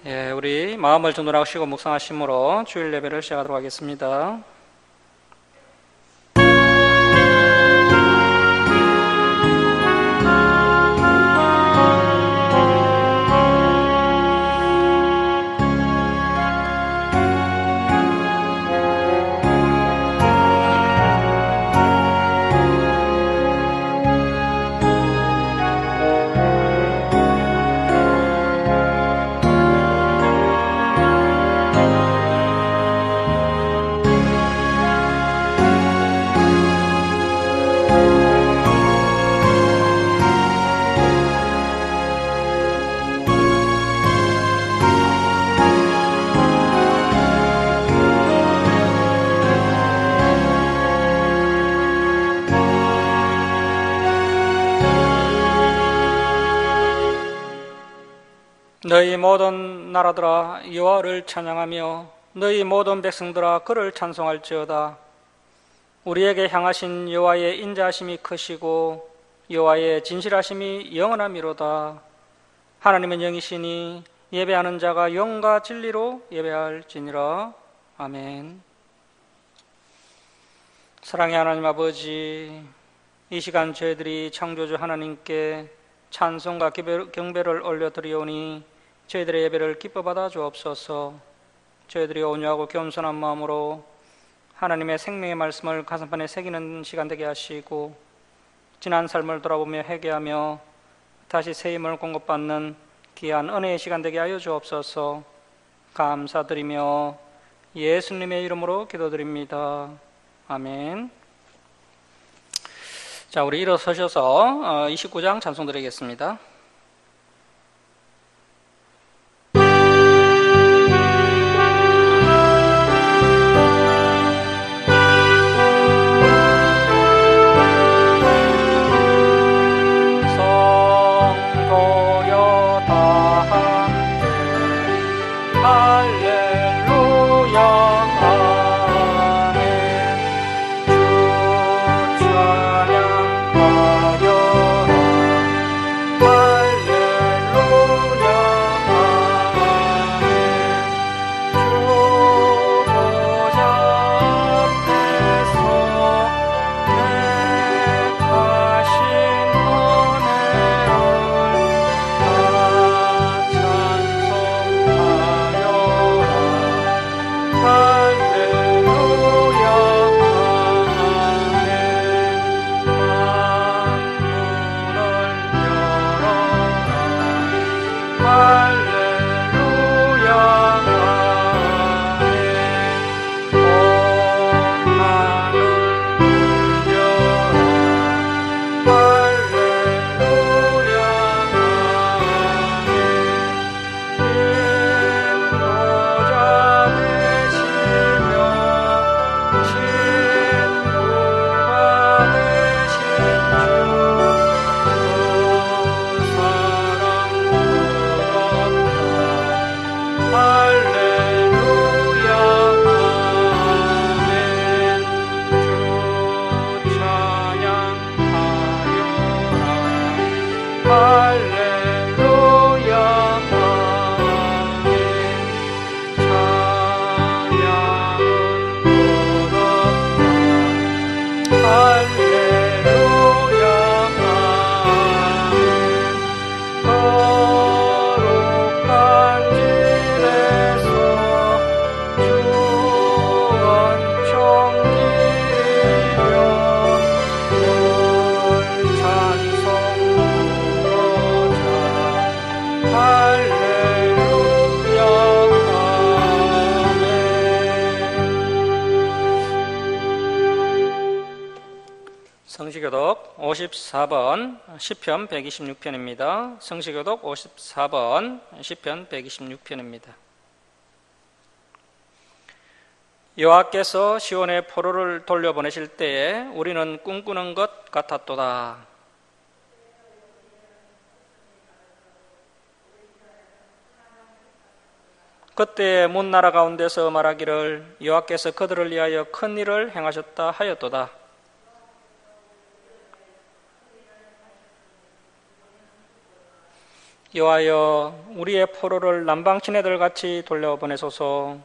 우리 마음을 전환하시고 묵상하심으로 주일 예배를 시작하도록 하겠습니다. 너희 모든 나라들아 여호와를 찬양하며 너희 모든 백성들아 그를 찬송할지어다. 우리에게 향하신 여호와의 인자하심이 크시고 여호와의 진실하심이 영원하미로다. 하나님은 영이시니 예배하는 자가 영과 진리로 예배할지니라. 아멘. 사랑의 하나님 아버지, 이 시간 저희들이 창조주 하나님께 찬송과 경배를 올려드리오니 저희들의 예배를 기뻐 받아 주옵소서. 저희들이 온유하고 겸손한 마음으로 하나님의 생명의 말씀을 가슴판에 새기는 시간 되게 하시고 지난 삶을 돌아보며 회개하며 다시 새 힘을 공급받는 귀한 은혜의 시간 되게 하여 주옵소서. 감사드리며 예수님의 이름으로 기도드립니다. 아멘. 자, 우리 일어서셔서 29장 찬송 드리겠습니다. 성시교독 54번 시편 126편입니다. 성시교독 54번 시편 126편입니다. 여호와께서 시온의 포로를 돌려보내실 때에 우리는 꿈꾸는 것 같았도다. 그때 문 나라 가운데서 말하기를 여호와께서 그들을 위하여 큰 일을 행하셨다 하였도다. 여호와여 우리의 포로를 남방 시내들 같이 돌려보내소서.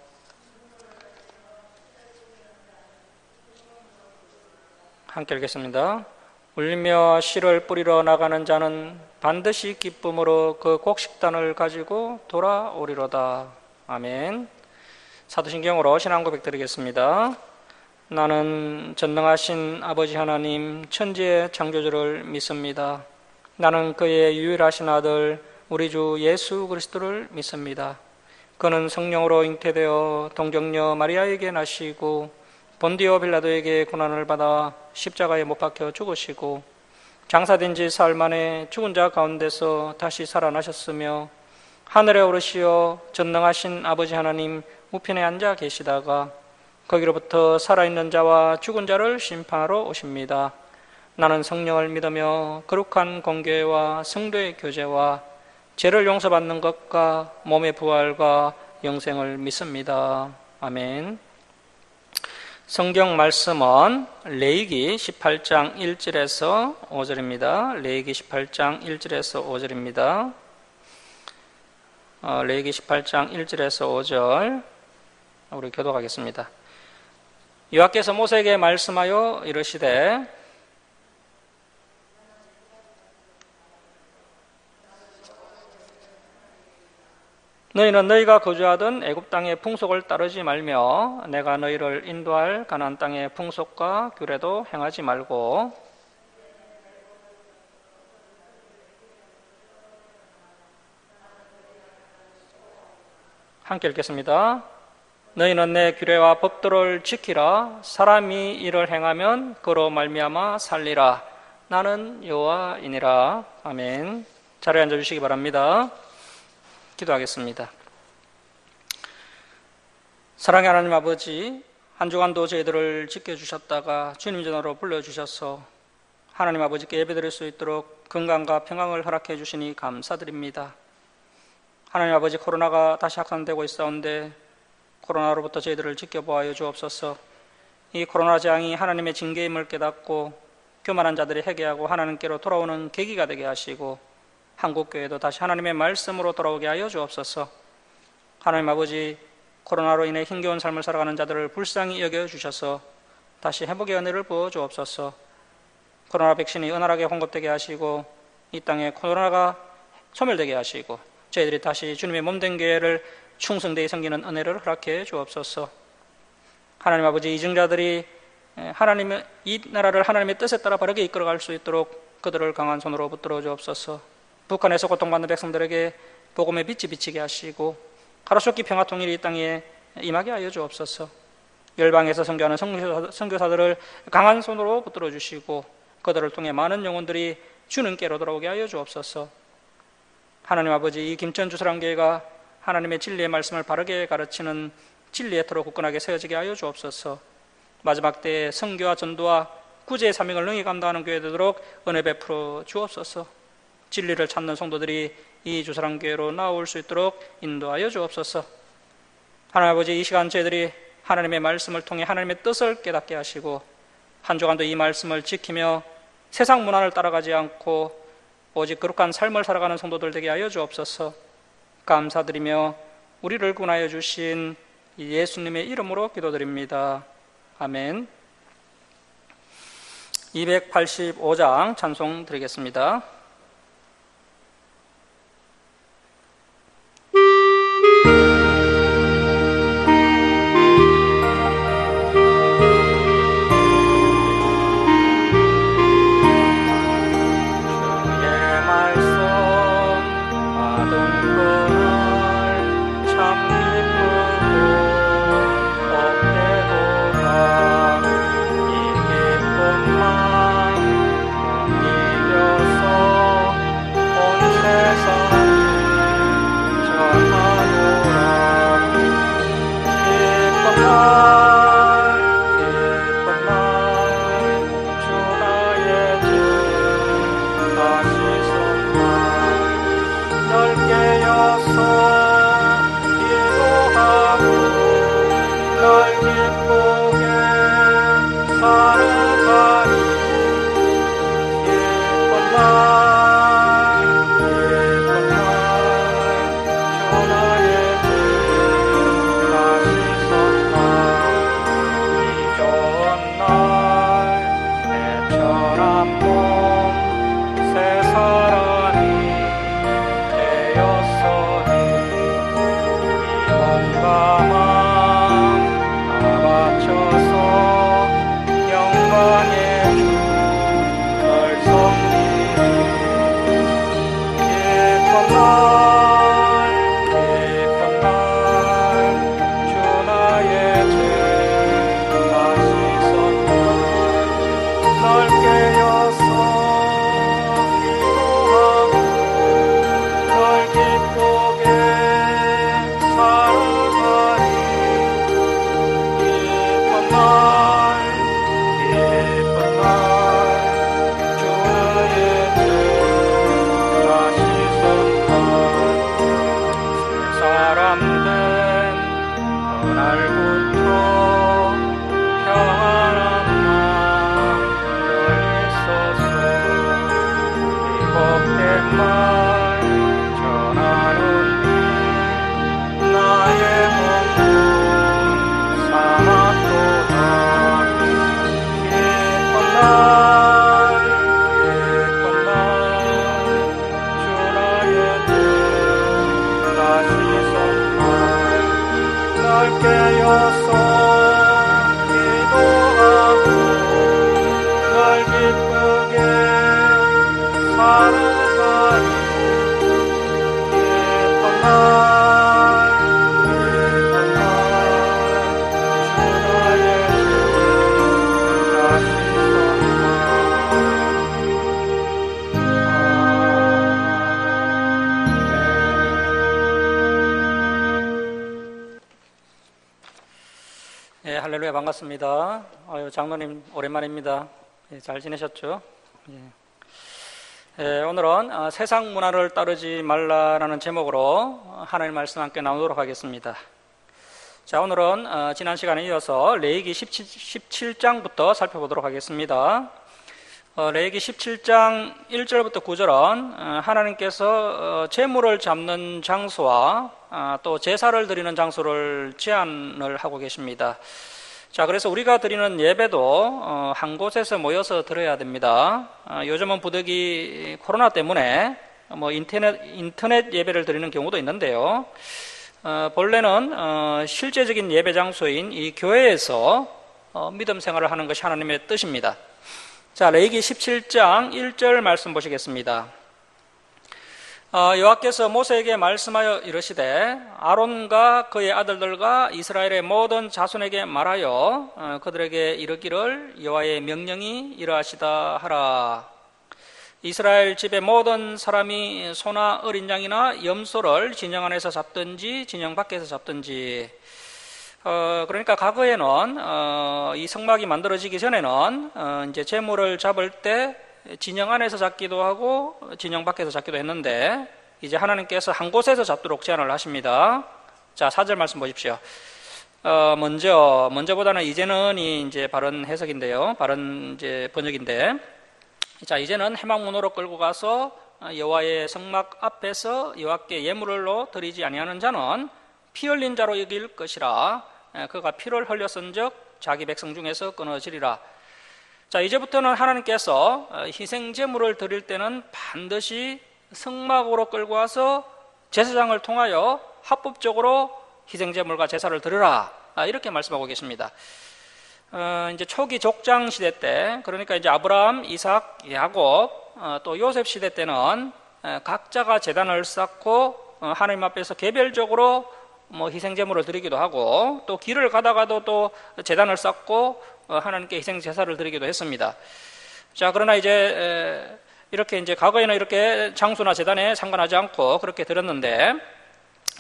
함께 읽겠습니다. 울며 씨를 뿌리러 나가는 자는 반드시 기쁨으로 그 곡식단을 가지고 돌아오리로다. 아멘. 사도신경으로 신앙 고백 드리겠습니다. 나는 전능하신 아버지 하나님 천지의 창조주를 믿습니다. 나는 그의 유일하신 아들 우리 주 예수 그리스도를 믿습니다. 그는 성령으로 잉태되어 동정녀 마리아에게 나시고 본디오 빌라도에게 고난을 받아 십자가에 못 박혀 죽으시고 장사된 지 사흘 만에 죽은 자 가운데서 다시 살아나셨으며 하늘에 오르시어 전능하신 아버지 하나님 우편에 앉아 계시다가 거기로부터 살아있는 자와 죽은 자를 심판하러 오십니다. 나는 성령을 믿으며 거룩한 공교회와 성도의 교제와 죄를 용서받는 것과 몸의 부활과 영생을 믿습니다. 아멘. 성경 말씀은 레위기 18장 1절에서 5절입니다. 레위기 18장 1절에서 5절입니다. 레위기 18장 1절에서 5절 우리 교독하겠습니다. 여호와께서 모세에게 말씀하여 이르시되 너희는 너희가 거주하던 애굽 땅의 풍속을 따르지 말며 내가 너희를 인도할 가나안 땅의 풍속과 규례도 행하지 말고 함께 읽겠습니다. 너희는 내 규례와 법도를 지키라. 사람이 이를 행하면 그로 말미암아 살리라. 나는 여호와이니라. 아멘. 자리에 앉아주시기 바랍니다. 기도하겠습니다. 사랑의 하나님 아버지, 한 주간도 저희들을 지켜주셨다가 주님 전으로 불러주셔서 하나님 아버지께 예배드릴 수 있도록 건강과 평강을 허락해 주시니 감사드립니다. 하나님 아버지, 코로나가 다시 확산되고 있사온데 코로나로부터 저희들을 지켜보아여 주옵소서. 이 코로나 재앙이 하나님의 징계임을 깨닫고 교만한 자들이 회개하고 하나님께로 돌아오는 계기가 되게 하시고 한국교회도 다시 하나님의 말씀으로 돌아오게 하여 주옵소서. 하나님 아버지, 코로나로 인해 힘겨운 삶을 살아가는 자들을 불쌍히 여겨주셔서 다시 회복의 은혜를 부어 주옵소서. 코로나 백신이 은하하게 공급되게 하시고 이 땅에 코로나가 소멸되게 하시고 저희들이 다시 주님의 몸된 교회를 충성되이 섬기는 은혜를 허락해 주옵소서. 하나님 아버지, 이증자들이 하나님의 이 나라를 하나님의 뜻에 따라 바르게 이끌어갈 수 있도록 그들을 강한 손으로 붙들어 주옵소서. 북한에서 고통받는 백성들에게 복음의 빛이 비치게 하시고 가로수길 평화 통일이 이 땅에 임하게 하여 주옵소서. 열방에서 선교하는 선교사들을 강한 손으로 붙들어 주시고 그들을 통해 많은 영혼들이 주님께로 돌아오게 하여 주옵소서. 하나님 아버지, 이 김천 주사랑교회가 하나님의 진리의 말씀을 바르게 가르치는 진리의 터로 굳건하게 세워지게 하여 주옵소서. 마지막 때에 선교와 전도와 구제의 사명을 능히 감당하는 교회 되도록 은혜 베풀어 주옵소서. 진리를 찾는 성도들이 이 주사랑교회로 나올 수 있도록 인도하여 주옵소서. 하나님 아버지, 이 시간 저희들이 하나님의 말씀을 통해 하나님의 뜻을 깨닫게 하시고 한 주간도 이 말씀을 지키며 세상 문화를 따라가지 않고 오직 거룩한 삶을 살아가는 성도들 되게 하여 주옵소서. 감사드리며 우리를 구원하여 주신 예수님의 이름으로 기도드립니다. 아멘. 285장 찬송 드리겠습니다. 넓게 여 되었으니 이 몸과 마음 다 바쳐서 영광의 주를 섬기리. 기쁜 날 기쁜 날 주 나의 죄 다시 섰날 널 깨어서 기도하고 널 기쁘게 살아가리. 기쁜 날 주 나의 죄 다시 섰날 새 사람 된 그날부터 평안한 날 있어서 이 복된 말 전하는니 나의 몸도 삼았도다. 기쁜 날 주 나의 죄 다시 섰날 널 깨어서 기도하고 널 기쁘게 살아가리. 기쁜 날 주 나의 죄 다시 예, 할렐루야, 반갑습니다. 장로님 오랜만입니다. 예, 잘 지내셨죠? 예, 오늘은 세상 문화를 따르지 말라라는 제목으로 하나님 말씀 함께 나누도록 하겠습니다. 자, 오늘은 지난 시간에 이어서 레위기 17장부터 살펴보도록 하겠습니다. 레위기 17장 1절부터 9절은 하나님께서 제물을 잡는 장소와 또 제사를 드리는 장소를 제한을 하고 계십니다. 자, 그래서 우리가 드리는 예배도 한 곳에서 모여서 드려야 됩니다. 요즘은 부득이 코로나 때문에 인터넷 예배를 드리는 경우도 있는데요. 본래는 실제적인 예배 장소인 이 교회에서 믿음 생활을 하는 것이 하나님의 뜻입니다. 자, 레위기 17장 1절 말씀 보시겠습니다. 여호와께서 모세에게 말씀하여 이르시되 아론과 그의 아들들과 이스라엘의 모든 자손에게 말하여 그들에게 이르기를 여호와의 명령이 이러하시다 하라. 이스라엘 집의 모든 사람이 소나 어린 양이나 염소를 진영 안에서 잡든지 진영 밖에서 잡든지, 그러니까 과거에는 이 성막이 만들어지기 전에는 이제 제물을 잡을 때 진영 안에서 잡기도 하고 진영 밖에서 잡기도 했는데, 이제 하나님께서 한 곳에서 잡도록 제안을 하십니다. 자, 4절 말씀 보십시오. 먼저보다는 이제는 이제 바른 해석인데요, 바른 이제 번역인데, 자, 이제는 해막문으로 끌고 가서 여호와의 성막 앞에서 여호와께 예물로 드리지 아니하는 자는 피 흘린 자로 여길 것이라. 그가 피를 흘렸은즉 자기 백성 중에서 끊어지리라. 자, 이제부터는 하나님께서 희생 제물을 드릴 때는 반드시 성막으로 끌고 와서 제사장을 통하여 합법적으로 희생 제물과 제사를 드리라, 이렇게 말씀하고 계십니다. 이제 초기 족장 시대 때, 그러니까 이제 아브라함, 이삭, 야곱, 또 요셉 시대 때는 각자가 제단을 쌓고 하나님 앞에서 개별적으로 희생 제물을 드리기도 하고, 또 길을 가다가도 또 제단을 쌓고 하나님께 희생 제사를 드리기도 했습니다. 자, 그러나 이제 이렇게 이제 과거에는 이렇게 장소나 제단에 상관하지 않고 그렇게 드렸는데,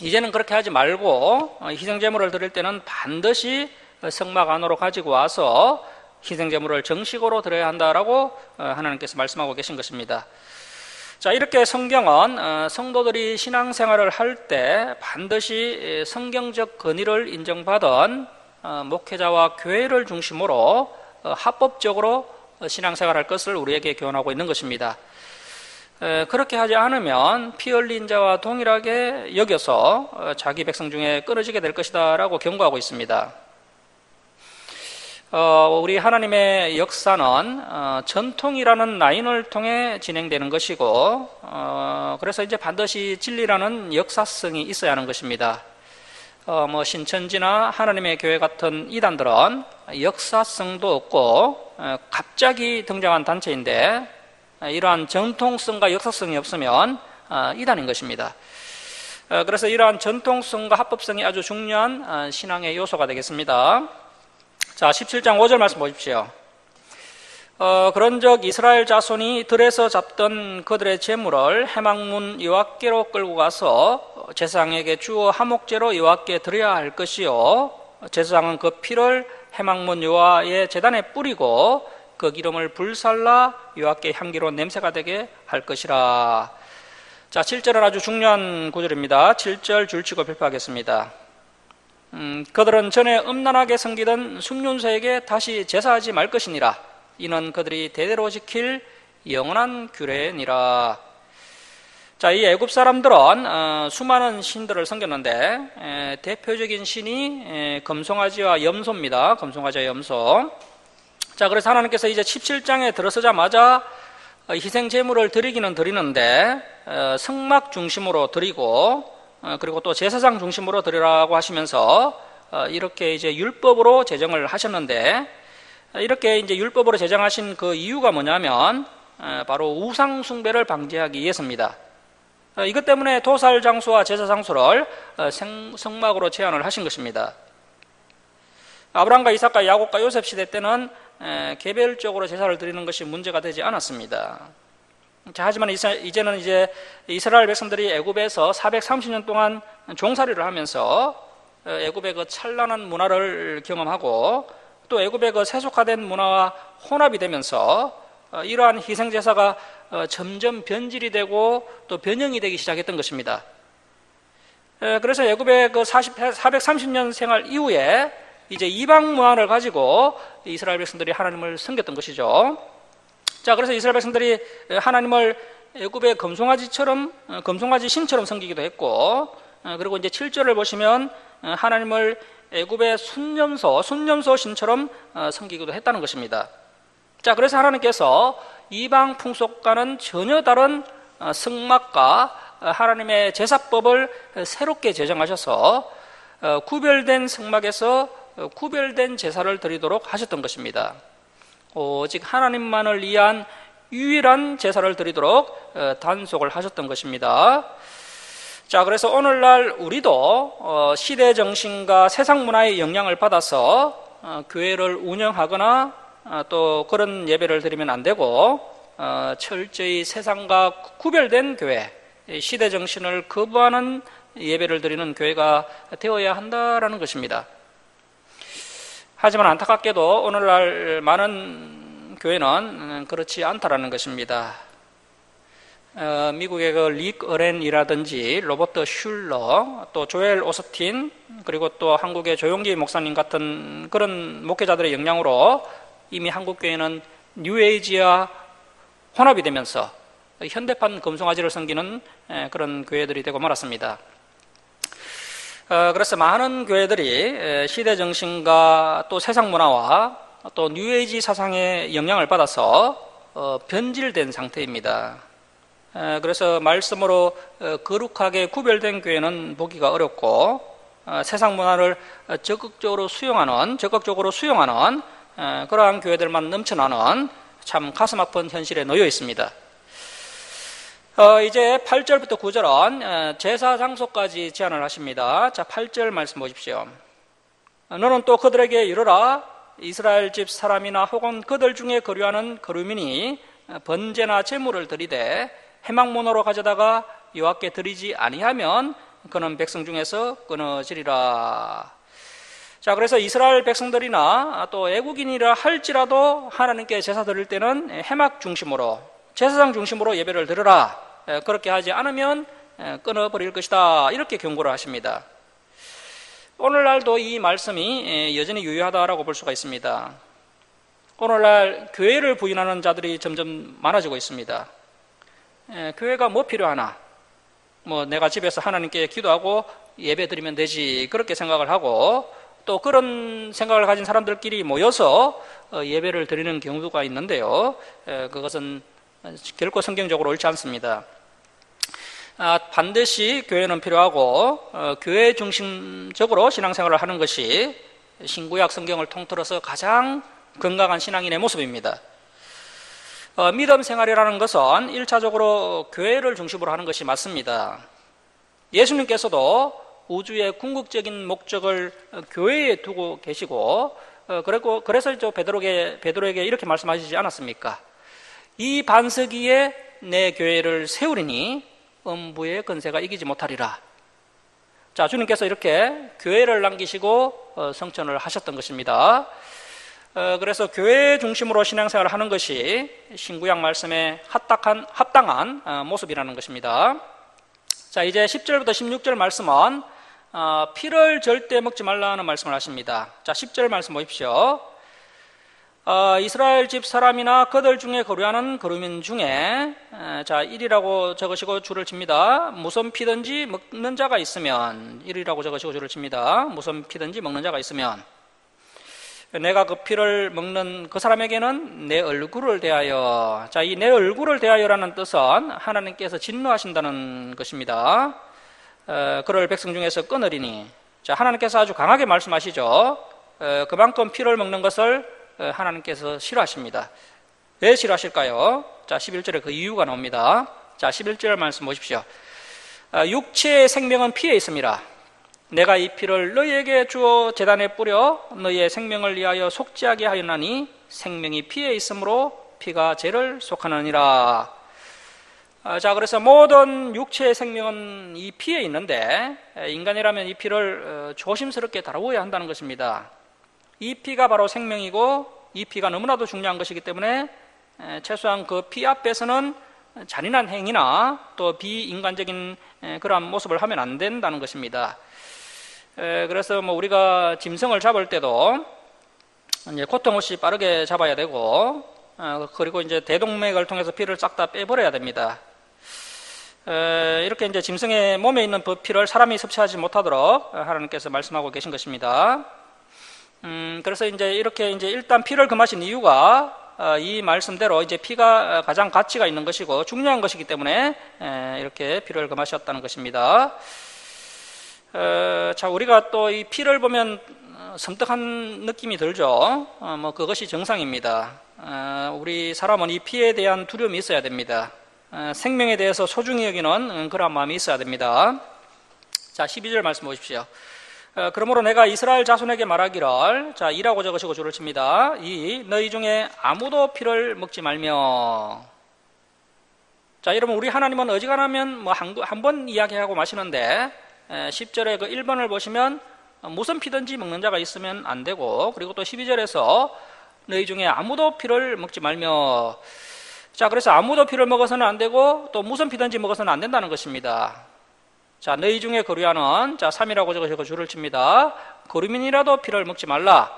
이제는 그렇게 하지 말고 희생 제물을 드릴 때는 반드시 성막 안으로 가지고 와서 희생 제물을 정식으로 드려야 한다라고 하나님께서 말씀하고 계신 것입니다. 자, 이렇게 성경은 성도들이 신앙생활을 할 때 반드시 성경적 권위를 인정받은 목회자와 교회를 중심으로 합법적으로 신앙생활할 것을 우리에게 교훈하고 있는 것입니다. 그렇게 하지 않으면 피 흘린 자와 동일하게 여겨서 자기 백성 중에 끊어지게 될 것이다 라고 경고하고 있습니다. 우리 하나님의 역사는 전통이라는 라인을 통해 진행되는 것이고, 그래서 이제 반드시 진리라는 역사성이 있어야 하는 것입니다. 신천지나 하나님의 교회 같은 이단들은 역사성도 없고 갑자기 등장한 단체인데, 이러한 정통성과 역사성이 없으면 이단인 것입니다. 그래서 이러한 전통성과 합법성이 아주 중요한 신앙의 요소가 되겠습니다. 자, 17장 5절 말씀 보십시오. 그런즉 이스라엘 자손이 들에서 잡던 그들의 재물을 해막문 여호와께로 끌고 가서 제사장에게 주어 화목제로 여호와께 드려야 할 것이요, 제사장은 그 피를 해막문 여호와의 제단에 뿌리고 그 기름을 불살라 여호와께 향기로운 냄새가 되게 할 것이라. 자, 7절은 아주 중요한 구절입니다. 7절 줄치고 발표하겠습니다. 그들은 전에 음란하게 섬기던 순륜소에게 다시 제사하지 말 것이니라. 이는 그들이 대대로 지킬 영원한 규례니라. 자, 이 애굽 사람들은 수많은 신들을 섬겼는데 대표적인 신이 금송아지와 염소입니다. 금송아지와 염소. 자, 그래서 하나님께서 이제 17장에 들어서자마자 희생 제물을 드리기는 드리는데 성막 중심으로 드리고, 그리고 또 제사장 중심으로 드리라고 하시면서 이렇게 이제 율법으로 제정을 하셨는데, 이렇게 이제 율법으로 제정하신 그 이유가 뭐냐면 바로 우상 숭배를 방지하기 위해서입니다. 이것 때문에 도살 장소와 제사 장소를 성막으로 제한을 하신 것입니다. 아브라함과 이삭과 야곱과 요셉 시대 때는 개별적으로 제사를 드리는 것이 문제가 되지 않았습니다. 자, 하지만 이제는 이제 이스라엘 백성들이 애굽에서 430년 동안 종살이를 하면서 애굽의 그 찬란한 문화를 경험하고 또 애굽의 그 세속화된 문화와 혼합이 되면서 이러한 희생제사가 점점 변질이 되고 또 변형이 되기 시작했던 것입니다. 그래서 애굽의 그 430년 생활 이후에 이제 이방 문화를 가지고 이스라엘 백성들이 하나님을 섬겼던 것이죠. 자, 그래서 이스라엘 백성들이 하나님을 애굽의 금송아지 신처럼 섬기기도 했고, 그리고 이제 7절을 보시면 하나님을 애굽의 순념소 신처럼 섬기기도 했다는 것입니다. 자, 그래서 하나님께서 이방 풍속과는 전혀 다른 성막과 하나님의 제사법을 새롭게 제정하셔서 구별된 성막에서 구별된 제사를 드리도록 하셨던 것입니다. 오직 하나님만을 위한 유일한 제사를 드리도록 단속을 하셨던 것입니다. 자, 그래서 오늘날 우리도 시대 정신과 세상 문화의 영향을 받아서 교회를 운영하거나 또 그런 예배를 드리면 안 되고, 철저히 세상과 구별된 교회, 시대 정신을 거부하는 예배를 드리는 교회가 되어야 한다라는 것입니다. 하지만 안타깝게도 오늘날 많은 교회는 그렇지 않다라는 것입니다. 미국의 그 릭 어렌이라든지 로버트 슐러, 또 조엘 오스틴, 그리고 또 한국의 조용기 목사님 같은 그런 목회자들의 영향으로 이미 한국 교회는 뉴에이지와 혼합이 되면서 현대판 금송아지를 섬기는 그런 교회들이 되고 말았습니다. 그래서 많은 교회들이 시대 정신과 또 세상 문화와 또 뉴에이지 사상의 영향을 받아서 변질된 상태입니다. 그래서 말씀으로 거룩하게 구별된 교회는 보기가 어렵고, 세상 문화를 적극적으로 수용하는 그러한 교회들만 넘쳐나는 참 가슴 아픈 현실에 놓여 있습니다. 이제 8절부터 9절은 제사 장소까지 제안을 하십니다. 자, 8절 말씀 보십시오. 너는 또 그들에게 이르라. 이스라엘 집 사람이나 혹은 그들 중에 거류하는 거류민이 번제나 제물을 드리되 해막문으로 가져다가 여호와께 드리지 아니하면 그는 백성 중에서 끊어지리라. 자, 그래서 이스라엘 백성들이나 또 애국인이라 할지라도 하나님께 제사 드릴 때는 해막 중심으로, 제사장 중심으로 예배를 드려라. 그렇게 하지 않으면 끊어버릴 것이다. 이렇게 경고를 하십니다. 오늘날도 이 말씀이 여전히 유효하다라고 볼 수가 있습니다. 오늘날 교회를 부인하는 자들이 점점 많아지고 있습니다. 교회가 뭐 필요하나? 내가 집에서 하나님께 기도하고 예배 드리면 되지. 그렇게 생각을 하고, 또 그런 생각을 가진 사람들끼리 모여서 예배를 드리는 경우가 있는데요. 그것은 결코 성경적으로 옳지 않습니다. 반드시 교회는 필요하고 교회 중심적으로 신앙생활을 하는 것이 신구약 성경을 통틀어서 가장 건강한 신앙인의 모습입니다. 믿음 생활이라는 것은 1차적으로 교회를 중심으로 하는 것이 맞습니다. 예수님께서도 우주의 궁극적인 목적을 교회에 두고 계시고 그래서 베드로에게 이렇게 말씀하시지 않았습니까? 이 반석 위에 내 교회를 세우리니 음부의 권세가 이기지 못하리라. 자, 주님께서 이렇게 교회를 남기시고 성천을 하셨던 것입니다. 그래서 교회 중심으로 신앙생활을 하는 것이 신구약 말씀에 합당한 모습이라는 것입니다. 자, 이제 10절부터 16절 말씀은 피를 절대 먹지 말라는 말씀을 하십니다. 자, 10절 말씀 보십시오. 이스라엘 집 사람이나 그들 중에 거류하는 거류민 중에 자 1이라고 적으시고 줄을 칩니다. 무슨 피든지 먹는 자가 있으면 1이라고 적으시고 줄을 칩니다. 무슨 피든지 먹는 자가 있으면 내가 그 피를 먹는 그 사람에게는 내 얼굴을 대하여, 자, 이 내 얼굴을 대하여라는 뜻은 하나님께서 진노하신다는 것입니다. 그를 백성 중에서 끊으리니, 자, 하나님께서 아주 강하게 말씀하시죠. 그만큼 피를 먹는 것을 하나님께서 싫어하십니다. 왜 싫어하실까요? 자, 11절에 그 이유가 나옵니다. 자, 11절 말씀 보십시오. 육체의 생명은 피에 있습니다. 내가 이 피를 너희에게 주어 제단에 뿌려 너희의 생명을 위하여 속죄하게 하였나니 생명이 피에 있으므로 피가 죄를 속하느니라. 자, 그래서 모든 육체의 생명은 이 피에 있는데 인간이라면 이 피를 조심스럽게 다루어야 한다는 것입니다. 이 피가 바로 생명이고 이 피가 너무나도 중요한 것이기 때문에 최소한 그 피 앞에서는 잔인한 행위나 또 비인간적인 그러한 모습을 하면 안 된다는 것입니다. 그래서 우리가 짐승을 잡을 때도 이제 고통 없이 빠르게 잡아야 되고 그리고 이제 대동맥을 통해서 피를 싹 다 빼버려야 됩니다. 이렇게 이제 짐승의 몸에 있는 그 피를 사람이 섭취하지 못하도록 하나님께서 말씀하고 계신 것입니다. 그래서 이제 이렇게 이제 일단 피를 금하신 이유가 이 말씀대로 이제 피가 가장 가치가 있는 것이고 중요한 것이기 때문에 이렇게 피를 금하셨다는 것입니다. 자, 우리가 또 이 피를 보면 섬뜩한 느낌이 들죠. 그것이 정상입니다. 우리 사람은 이 피에 대한 두려움이 있어야 됩니다. 생명에 대해서 소중히 여기는 그런 마음이 있어야 됩니다. 자, 12절 말씀 보십시오. 그러므로 내가 이스라엘 자손에게 말하기를, 자, 이라고 적으시고 줄을 칩니다. 너희 중에 아무도 피를 먹지 말며. 자, 여러분, 우리 하나님은 어지간하면 한 번 이야기하고 마시는데 10절에 그 1번을 보시면 무슨 피든지 먹는 자가 있으면 안 되고, 그리고 또 12절에서 너희 중에 아무도 피를 먹지 말며. 자, 그래서 아무도 피를 먹어서는 안 되고 또 무슨 피든지 먹어서는 안 된다는 것입니다. 자, 너희 중에 거류하는, 자, 3이라고 적으시고 줄을 칩니다. 거류민이라도 피를 먹지 말라.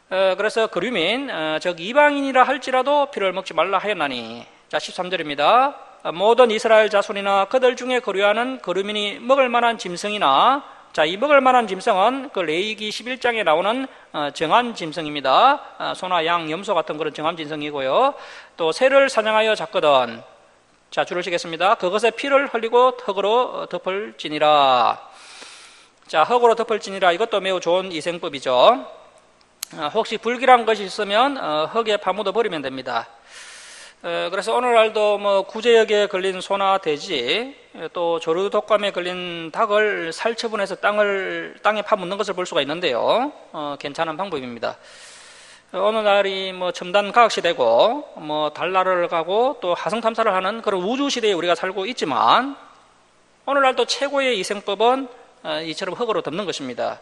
그래서 거류민, 즉 이방인이라 할지라도 피를 먹지 말라 하였나니. 자, 13절입니다. 모든 이스라엘 자손이나 그들 중에 거류하는 거류민이 먹을 만한 짐승이나, 자, 이 먹을 만한 짐승은 그 레위기 11장에 나오는 정한 짐승입니다. 소나 양, 염소 같은 그런 정한 짐승이고요. 또 새를 사냥하여 잡거든. 자, 줄을 치겠습니다. 그것의 피를 흘리고 흙으로 덮을지니라. 자, 흙으로 덮을지니라. 이것도 매우 좋은 이생법이죠. 혹시 불길한 것이 있으면 흙에 파묻어 버리면 됩니다. 그래서 오늘날도 구제역에 걸린 소나 돼지, 또 조류 독감에 걸린 닭을 살처분해서 땅에 파묻는 것을 볼 수가 있는데요. 괜찮은 방법입니다. 오늘날이 첨단 과학 시대고 달나라를 가고 또 화성 탐사를 하는 그런 우주 시대에 우리가 살고 있지만 오늘날도 최고의 이생법은 이처럼 흙으로 덮는 것입니다.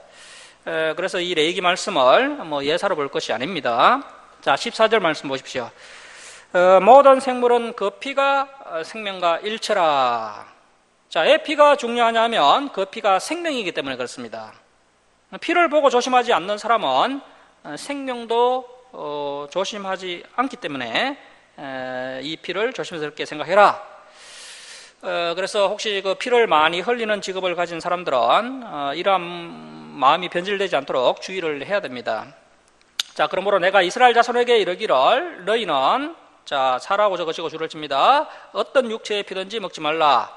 그래서 이 레위기 말씀을 예사로 볼 것이 아닙니다. 자, 14절 말씀 보십시오. 모든 생물은 그 피가 생명과 일체라. 자, 왜 피가 중요하냐면 그 피가 생명이기 때문에 그렇습니다. 피를 보고 조심하지 않는 사람은 생명도 조심하지 않기 때문에 이 피를 조심스럽게 생각해라. 그래서 혹시 그 피를 많이 흘리는 직업을 가진 사람들은 이러한 마음이 변질되지 않도록 주의를 해야 됩니다. 자, 그러므로 내가 이스라엘 자손에게 이르기를 너희는 자, 사라고 적으시고 줄을 칩니다. 어떤 육체의 피든지 먹지 말라.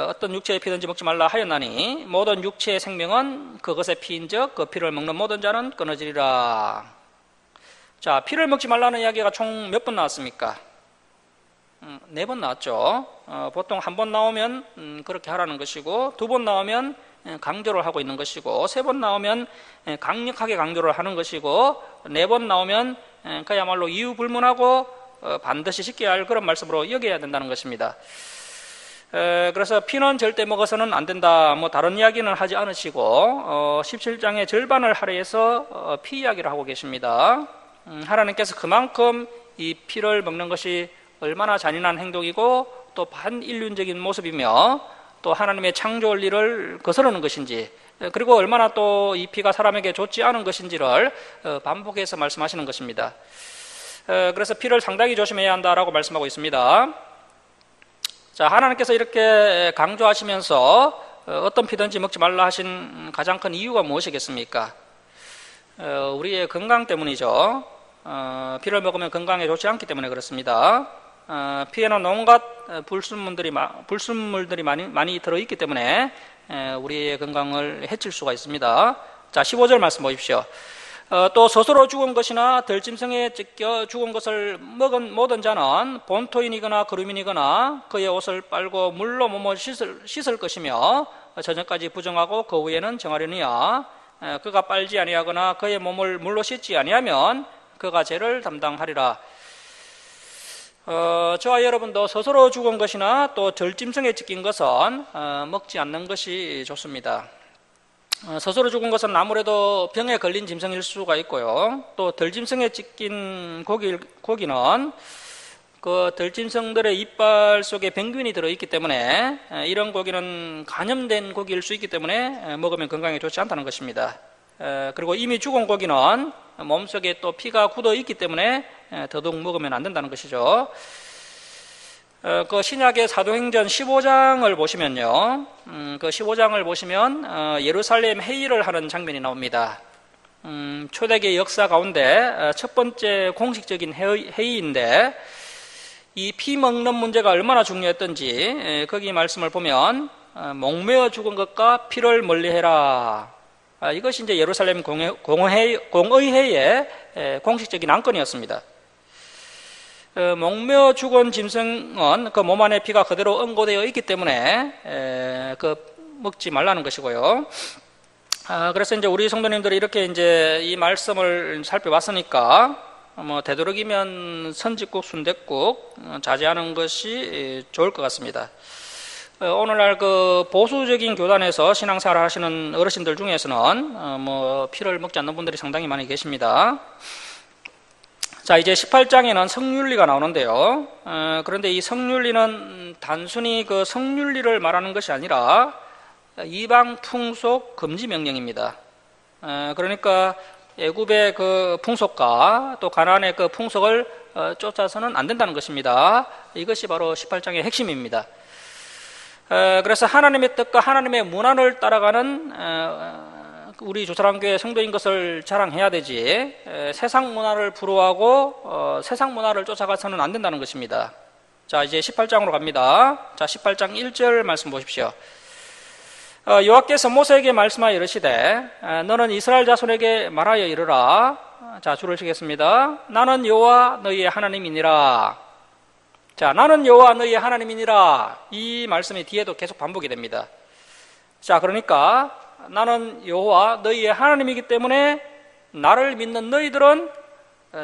어떤 육체의 피든지 먹지 말라 하였나니 모든 육체의 생명은 그것의 피인즉 그 피를 먹는 모든 자는 끊어지리라. 자, 피를 먹지 말라는 이야기가 총 몇 번 나왔습니까? 4번 나왔죠. 보통 한 번 나오면 그렇게 하라는 것이고, 2번 나오면 강조를 하고 있는 것이고, 3번 나오면 강력하게 강조를 하는 것이고, 4번 나오면 그야말로 이유 불문하고 반드시 지켜야 할 그런 말씀으로 여겨야 된다는 것입니다. 그래서 피는 절대 먹어서는 안 된다, 뭐 다른 이야기는 하지 않으시고 17장의 절반을 할애해서 피 이야기를 하고 계십니다. 하나님께서 그만큼 이 피를 먹는 것이 얼마나 잔인한 행동이고 또 반인륜적인 모습이며 또 하나님의 창조 원리를 거스르는 것인지, 그리고 얼마나 또 이 피가 사람에게 좋지 않은 것인지를 반복해서 말씀하시는 것입니다. 그래서 피를 상당히 조심해야 한다라고 말씀하고 있습니다. 자, 하나님께서 이렇게 강조하시면서 어떤 피든지 먹지 말라 하신 가장 큰 이유가 무엇이겠습니까? 우리의 건강 때문이죠. 피를 먹으면 건강에 좋지 않기 때문에 그렇습니다. 피에는 온갖 불순물들이 많이 들어있기 때문에 우리의 건강을 해칠 수가 있습니다. 자, 15절 말씀 보십시오. 또 스스로 죽은 것이나 들짐승에 찢겨 죽은 것을 먹은 모든 자는 본토인이거나 거류민이거나 그의 옷을 빨고 물로 몸을 씻을 것이며 저녁까지 부정하고 그 후에는 정하려니와 그가 빨지 아니하거나 그의 몸을 물로 씻지 아니하면 그가 죄를 담당하리라. 저와 여러분도 스스로 죽은 것이나 또 들짐승에 찢긴 것은 먹지 않는 것이 좋습니다. 스스로 죽은 것은 아무래도 병에 걸린 짐승일 수가 있고요. 또 들짐승에 찢긴 고기는 그 들짐승들의 이빨 속에 병균이 들어있기 때문에 이런 고기는 간염된 고기일 수 있기 때문에 먹으면 건강에 좋지 않다는 것입니다. 그리고 이미 죽은 고기는 몸속에 또 피가 굳어 있기 때문에 더더욱 먹으면 안 된다는 것이죠. 그 신약의 사도행전 15장을 보시면요, 그 15장을 보시면 예루살렘 회의를 하는 장면이 나옵니다. 초대교회 역사 가운데 첫 번째 공식적인 회의인데 이 피 먹는 문제가 얼마나 중요했던지 거기 말씀을 보면 목매어 죽은 것과 피를 멀리해라. 이것이 이제 예루살렘 공의회의 공식적인 안건이었습니다. 목매어 죽은 짐승은 그 몸 안에 피가 그대로 응고되어 있기 때문에 먹지 말라는 것이고요. 그래서 이제 우리 성도님들이 이렇게 이제 이 말씀을 살펴봤으니까 뭐 되도록이면 선지국, 순댓국 자제하는 것이 좋을 것 같습니다. 오늘날 그 보수적인 교단에서 신앙생활을 하시는 어르신들 중에서는 뭐 피를 먹지 않는 분들이 상당히 많이 계십니다. 자, 이제 18장에는 성윤리가 나오는데요. 그런데 이 성윤리는 단순히 그 성윤리를 말하는 것이 아니라 이방 풍속 금지 명령입니다. 그러니까 애굽의 그 풍속과 또 가나안의 그 풍속을 쫓아서는 안 된다는 것입니다. 이것이 바로 18장의 핵심입니다. 그래서 하나님의 뜻과 하나님의 문화를 따라가는 우리 조사랑교회 성도인 것을 자랑해야 되지, 세상 문화를 부러워하고 세상 문화를 쫓아가서는 안 된다는 것입니다. 자, 이제 18장으로 갑니다. 자, 18장 1절 말씀 보십시오. 여호와께서 모세에게 말씀하여 이르시되 너는 이스라엘 자손에게 말하여 이르라. 자, 줄을 치겠습니다. 나는 여호와 너희의 하나님이니라. 자, 나는 여호와 너희의 하나님이니라. 이 말씀이 뒤에도 계속 반복이 됩니다. 자, 그러니까 나는 여호와 너희의 하나님이기 때문에 나를 믿는 너희들은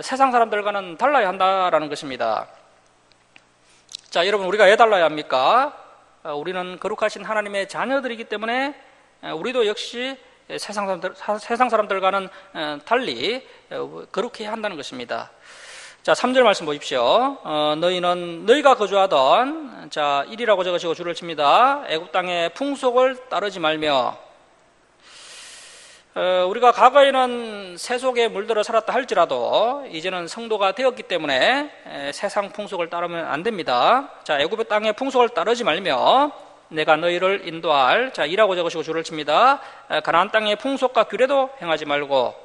세상 사람들과는 달라야 한다라는 것입니다. 자, 여러분, 우리가 왜 달라야 합니까? 우리는 거룩하신 하나님의 자녀들이기 때문에 우리도 역시 세상 사람들과는 달리 거룩해야 한다는 것입니다. 자, 3절 말씀 보십시오. 너희는 너희가 거주하던, 자, 1이라고 적으시고 줄을 칩니다. 애굽 땅의 풍속을 따르지 말며. 우리가 과거에는 세속에 물들어 살았다 할지라도 이제는 성도가 되었기 때문에 세상 풍속을 따르면 안 됩니다. 자, 애굽의 땅의 풍속을 따르지 말며 내가 너희를 인도할, 자, 이라고 적으시고 줄을 칩니다. 가나안 땅의 풍속과 규례도 행하지 말고.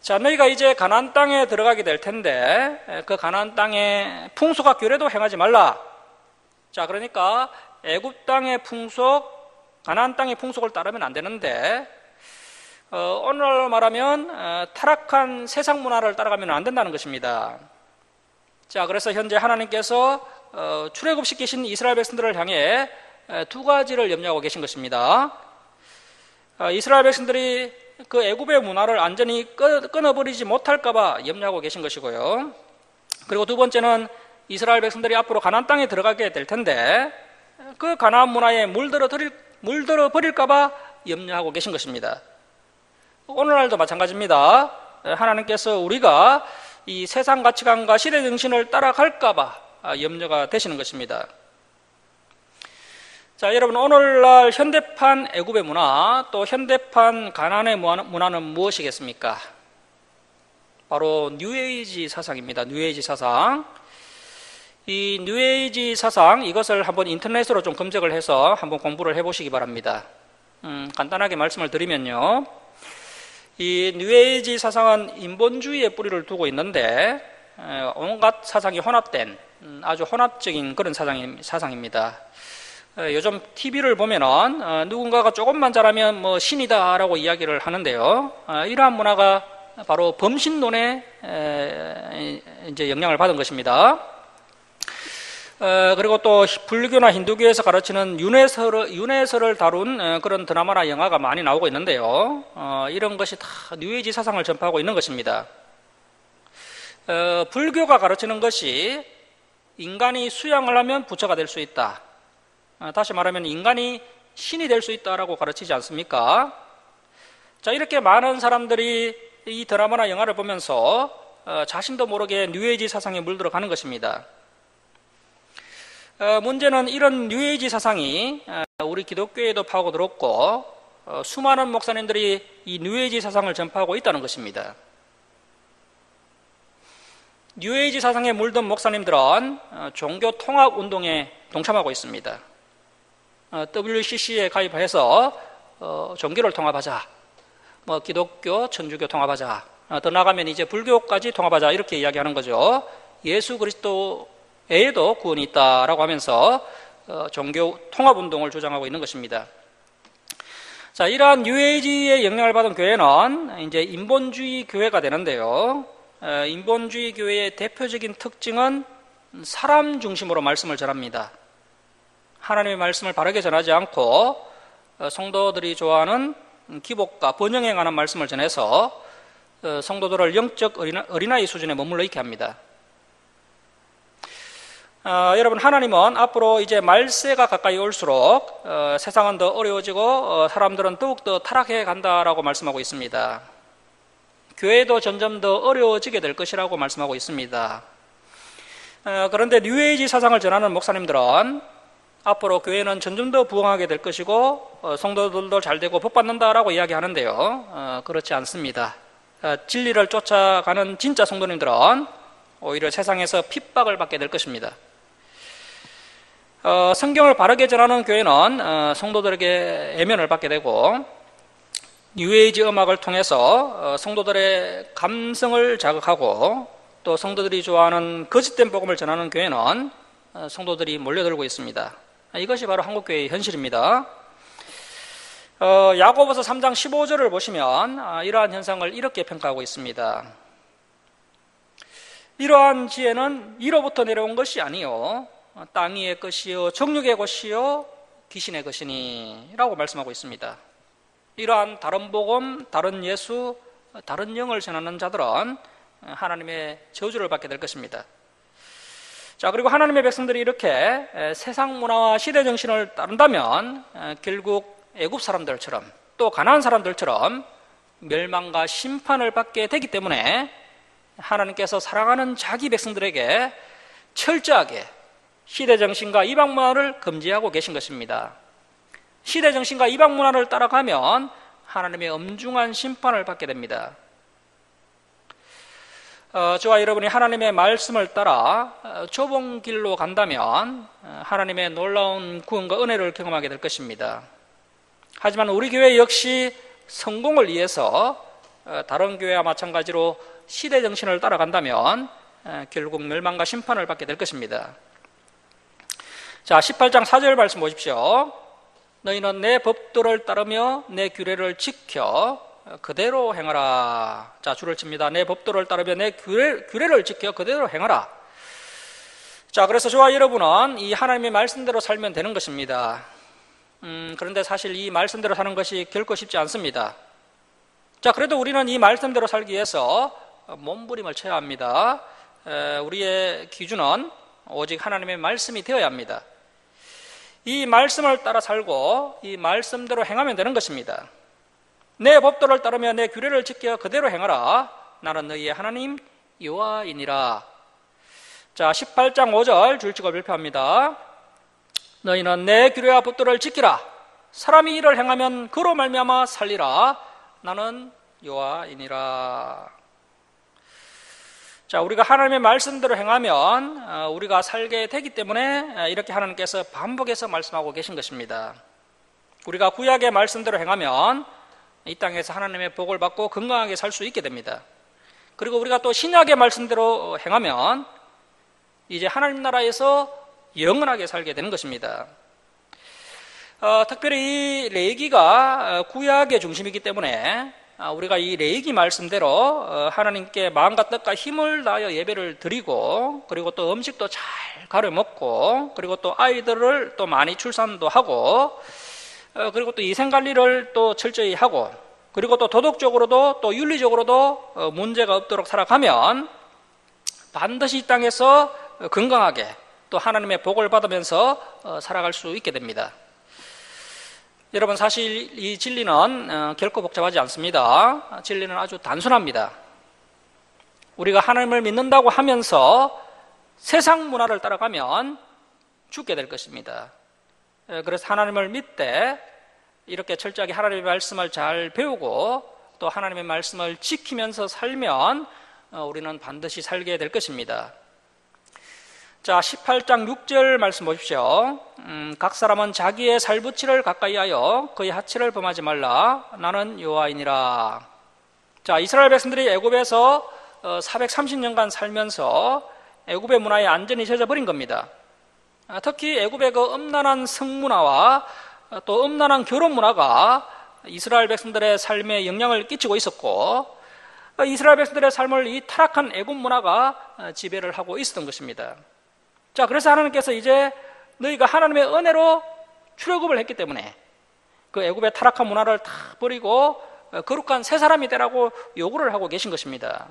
자, 너희가 이제 가나안 땅에 들어가게 될 텐데 그 가나안 땅의 풍속과 규례도 행하지 말라. 자, 그러니까 애굽 땅의 풍속, 가나안 땅의 풍속을 따르면 안 되는데 오늘날로 말하면 타락한 세상 문화를 따라가면 안 된다는 것입니다. 자, 그래서 현재 하나님께서 출애굽시키신 이스라엘 백성들을 향해 두 가지를 염려하고 계신 것입니다. 이스라엘 백성들이 그 애굽의 문화를 완전히 끊어버리지 못할까 봐 염려하고 계신 것이고요. 그리고 두 번째는 이스라엘 백성들이 앞으로 가나안 땅에 들어가게 될 텐데 그 가나안 문화에 물들어 버릴까 봐 염려하고 계신 것입니다. 오늘날도 마찬가지입니다. 하나님께서 우리가 이 세상 가치관과 시대 정신을 따라갈까 봐 염려가 되시는 것입니다. 자, 여러분, 오늘날 현대판 애굽의 문화, 또 현대판 가나안의 문화는 무엇이겠습니까? 바로 뉴에이지 사상입니다. 뉴에이지 사상. 이 뉴에이지 사상, 이것을 한번 인터넷으로 좀 검색을 해서 한번 공부를 해보시기 바랍니다. 간단하게 말씀을 드리면요, 이 뉴에이지 사상은 인본주의의 뿌리를 두고 있는데 온갖 사상이 혼합된 아주 혼합적인 그런 사상입니다. 요즘 TV를 보면은 누군가가 조금만 잘하면 뭐 신이다라고 이야기를 하는데요. 이러한 문화가 바로 범신론에 이제 영향을 받은 것입니다. 그리고 또 불교나 힌두교에서 가르치는 윤회설을 다룬 그런 드라마나 영화가 많이 나오고 있는데요. 이런 것이 다 뉴에이지 사상을 전파하고 있는 것입니다. 불교가 가르치는 것이 인간이 수양을 하면 부처가 될 수 있다. 다시 말하면 인간이 신이 될 수 있다라고 가르치지 않습니까? 자, 이렇게 많은 사람들이 이 드라마나 영화를 보면서 자신도 모르게 뉴에이지 사상에 물들어 가는 것입니다. 문제는 이런 뉴에이지 사상이 우리 기독교에도 파고들었고 수많은 목사님들이 이 뉴에이지 사상을 전파하고 있다는 것입니다. 뉴에이지 사상에 물든 목사님들은 종교 통합 운동에 동참하고 있습니다. WCC에 가입해서 종교를 통합하자, 뭐 기독교, 천주교 통합하자, 더 나가면 이제 불교까지 통합하자 이렇게 이야기하는 거죠. 예수 그리스도 에도 구원이 있다라고 하면서 종교 통합 운동을 주장하고 있는 것입니다. 자, 이러한 뉴에이지의 영향을 받은 교회는 이제 인본주의 교회가 되는데요. 인본주의 교회의 대표적인 특징은 사람 중심으로 말씀을 전합니다. 하나님의 말씀을 바르게 전하지 않고 성도들이 좋아하는 기복과 번영에 관한 말씀을 전해서 성도들을 영적 어린아이 수준에 머물러 있게 합니다. 여러분, 하나님은 앞으로 이제 말세가 가까이 올수록 세상은 더 어려워지고 사람들은 더욱더 타락해 간다라고 말씀하고 있습니다. 교회도 점점 더 어려워지게 될 것이라고 말씀하고 있습니다. 그런데 뉴에이지 사상을 전하는 목사님들은 앞으로 교회는 점점 더 부흥하게 될 것이고 성도들도 잘 되고 복받는다라고 이야기하는데요. 그렇지 않습니다. 진리를 쫓아가는 진짜 성도님들은 오히려 세상에서 핍박을 받게 될 것입니다. 성경을 바르게 전하는 교회는 성도들에게 애면을 받게 되고 뉴에이지 음악을 통해서 성도들의 감성을 자극하고 또 성도들이 좋아하는 거짓된 복음을 전하는 교회는 성도들이 몰려들고 있습니다. 이것이 바로 한국교회의 현실입니다. 야고보서 3장 15절을 보시면 이러한 현상을 이렇게 평가하고 있습니다. 이러한 지혜는 이로부터 내려온 것이 아니요 땅 위의 것이요 정욕의 것이요 귀신의 것이니 라고 말씀하고 있습니다. 이러한 다른 복음, 다른 예수, 다른 영을 전하는 자들은 하나님의 저주를 받게 될 것입니다. 자, 그리고 하나님의 백성들이 이렇게 세상 문화와 시대 정신을 따른다면 결국 애굽 사람들처럼 또 가나안 사람들처럼 멸망과 심판을 받게 되기 때문에 하나님께서 사랑하는 자기 백성들에게 철저하게 시대 정신과 이방 문화를 금지하고 계신 것입니다. 시대 정신과 이방 문화를 따라가면 하나님의 엄중한 심판을 받게 됩니다. 저와 여러분이 하나님의 말씀을 따라 좁은 길로 간다면 하나님의 놀라운 구원과 은혜를 경험하게 될 것입니다. 하지만 우리 교회 역시 성공을 위해서 다른 교회와 마찬가지로 시대 정신을 따라간다면 결국 멸망과 심판을 받게 될 것입니다. 자, 18장 4절 말씀 보십시오. 너희는 내 법도를 따르며 내 규례를 지켜 그대로 행하라. 자, 줄을 칩니다. 내 법도를 따르며 내 규례를 지켜 그대로 행하라. 자, 그래서 저와 여러분은 이 하나님의 말씀대로 살면 되는 것입니다. 그런데 사실 이 말씀대로 사는 것이 결코 쉽지 않습니다. 자, 그래도 우리는 이 말씀대로 살기 위해서 몸부림을 쳐야 합니다. 우리의 기준은 오직 하나님의 말씀이 되어야 합니다. 이 말씀을 따라 살고 이 말씀대로 행하면 되는 것입니다. 내 법도를 따르며 내 규례를 지켜 그대로 행하라. 나는 너희의 하나님 여호와이니라. 자, 18장 5절 줄치고 발표합니다. 너희는 내 규례와 법도를 지키라. 사람이 이를 행하면 그로 말미암아 살리라. 나는 여호와이니라. 자, 우리가 하나님의 말씀대로 행하면 우리가 살게 되기 때문에 이렇게 하나님께서 반복해서 말씀하고 계신 것입니다. 우리가 구약의 말씀대로 행하면 이 땅에서 하나님의 복을 받고 건강하게 살 수 있게 됩니다. 그리고 우리가 또 신약의 말씀대로 행하면 이제 하나님 나라에서 영원하게 살게 되는 것입니다. 특별히 이 레위기가 구약의 중심이기 때문에 우리가 이 레위기 말씀대로 하나님께 마음과 뜻과 힘을 다하여 예배를 드리고 그리고 또 음식도 잘 가려 먹고 그리고 또 아이들을 또 많이 출산도 하고 그리고 또 위생관리를 또 철저히 하고 그리고 또 도덕적으로도 또 윤리적으로도 문제가 없도록 살아가면 반드시 이 땅에서 건강하게 또 하나님의 복을 받으면서 살아갈 수 있게 됩니다. 여러분, 사실 이 진리는 결코 복잡하지 않습니다. 진리는 아주 단순합니다. 우리가 하나님을 믿는다고 하면서 세상 문화를 따라가면 죽게 될 것입니다. 그래서 하나님을 믿되 이렇게 철저하게 하나님의 말씀을 잘 배우고 또 하나님의 말씀을 지키면서 살면 우리는 반드시 살게 될 것입니다. 자, 18장 6절 말씀 보십시오. 각 사람은 자기의 살부치를 가까이 하여 그의 하치를 범하지 말라. 나는 여호와이니라. 자, 이스라엘 백성들이 애굽에서 430년간 살면서 애굽의 문화에 완전히 젖어버린 겁니다. 특히 애굽의 그 음란한 성문화와 또 음란한 결혼 문화가 이스라엘 백성들의 삶에 영향을 끼치고 있었고 이스라엘 백성들의 삶을 이 타락한 애굽 문화가 지배를 하고 있었던 것입니다. 자, 그래서 하나님께서 이제 너희가 하나님의 은혜로 출애굽을 했기 때문에 그 애굽의 타락한 문화를 다 버리고 거룩한 새 사람이 되라고 요구를 하고 계신 것입니다.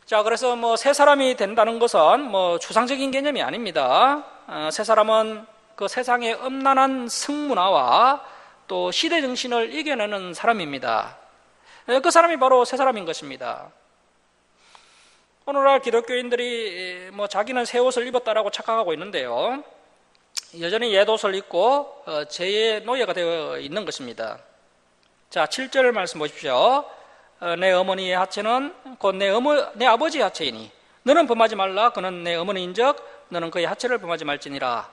자, 그래서 새 사람이 된다는 것은 추상적인 개념이 아닙니다. 새 사람은 그 세상의 음란한 성문화와 또 시대 정신을 이겨내는 사람입니다. 그 사람이 바로 새 사람인 것입니다. 오늘날 기독교인들이 자기는 새 옷을 입었다라고 착각하고 있는데요. 여전히 옛 옷을 입고 죄의 노예가 되어 있는 것입니다. 자, 7절 말씀 보십시오. 내 어머니의 하체는 곧 내 아버지의 하체이니 너는 범하지 말라. 그는 내 어머니인즉 너는 그의 하체를 범하지 말지니라.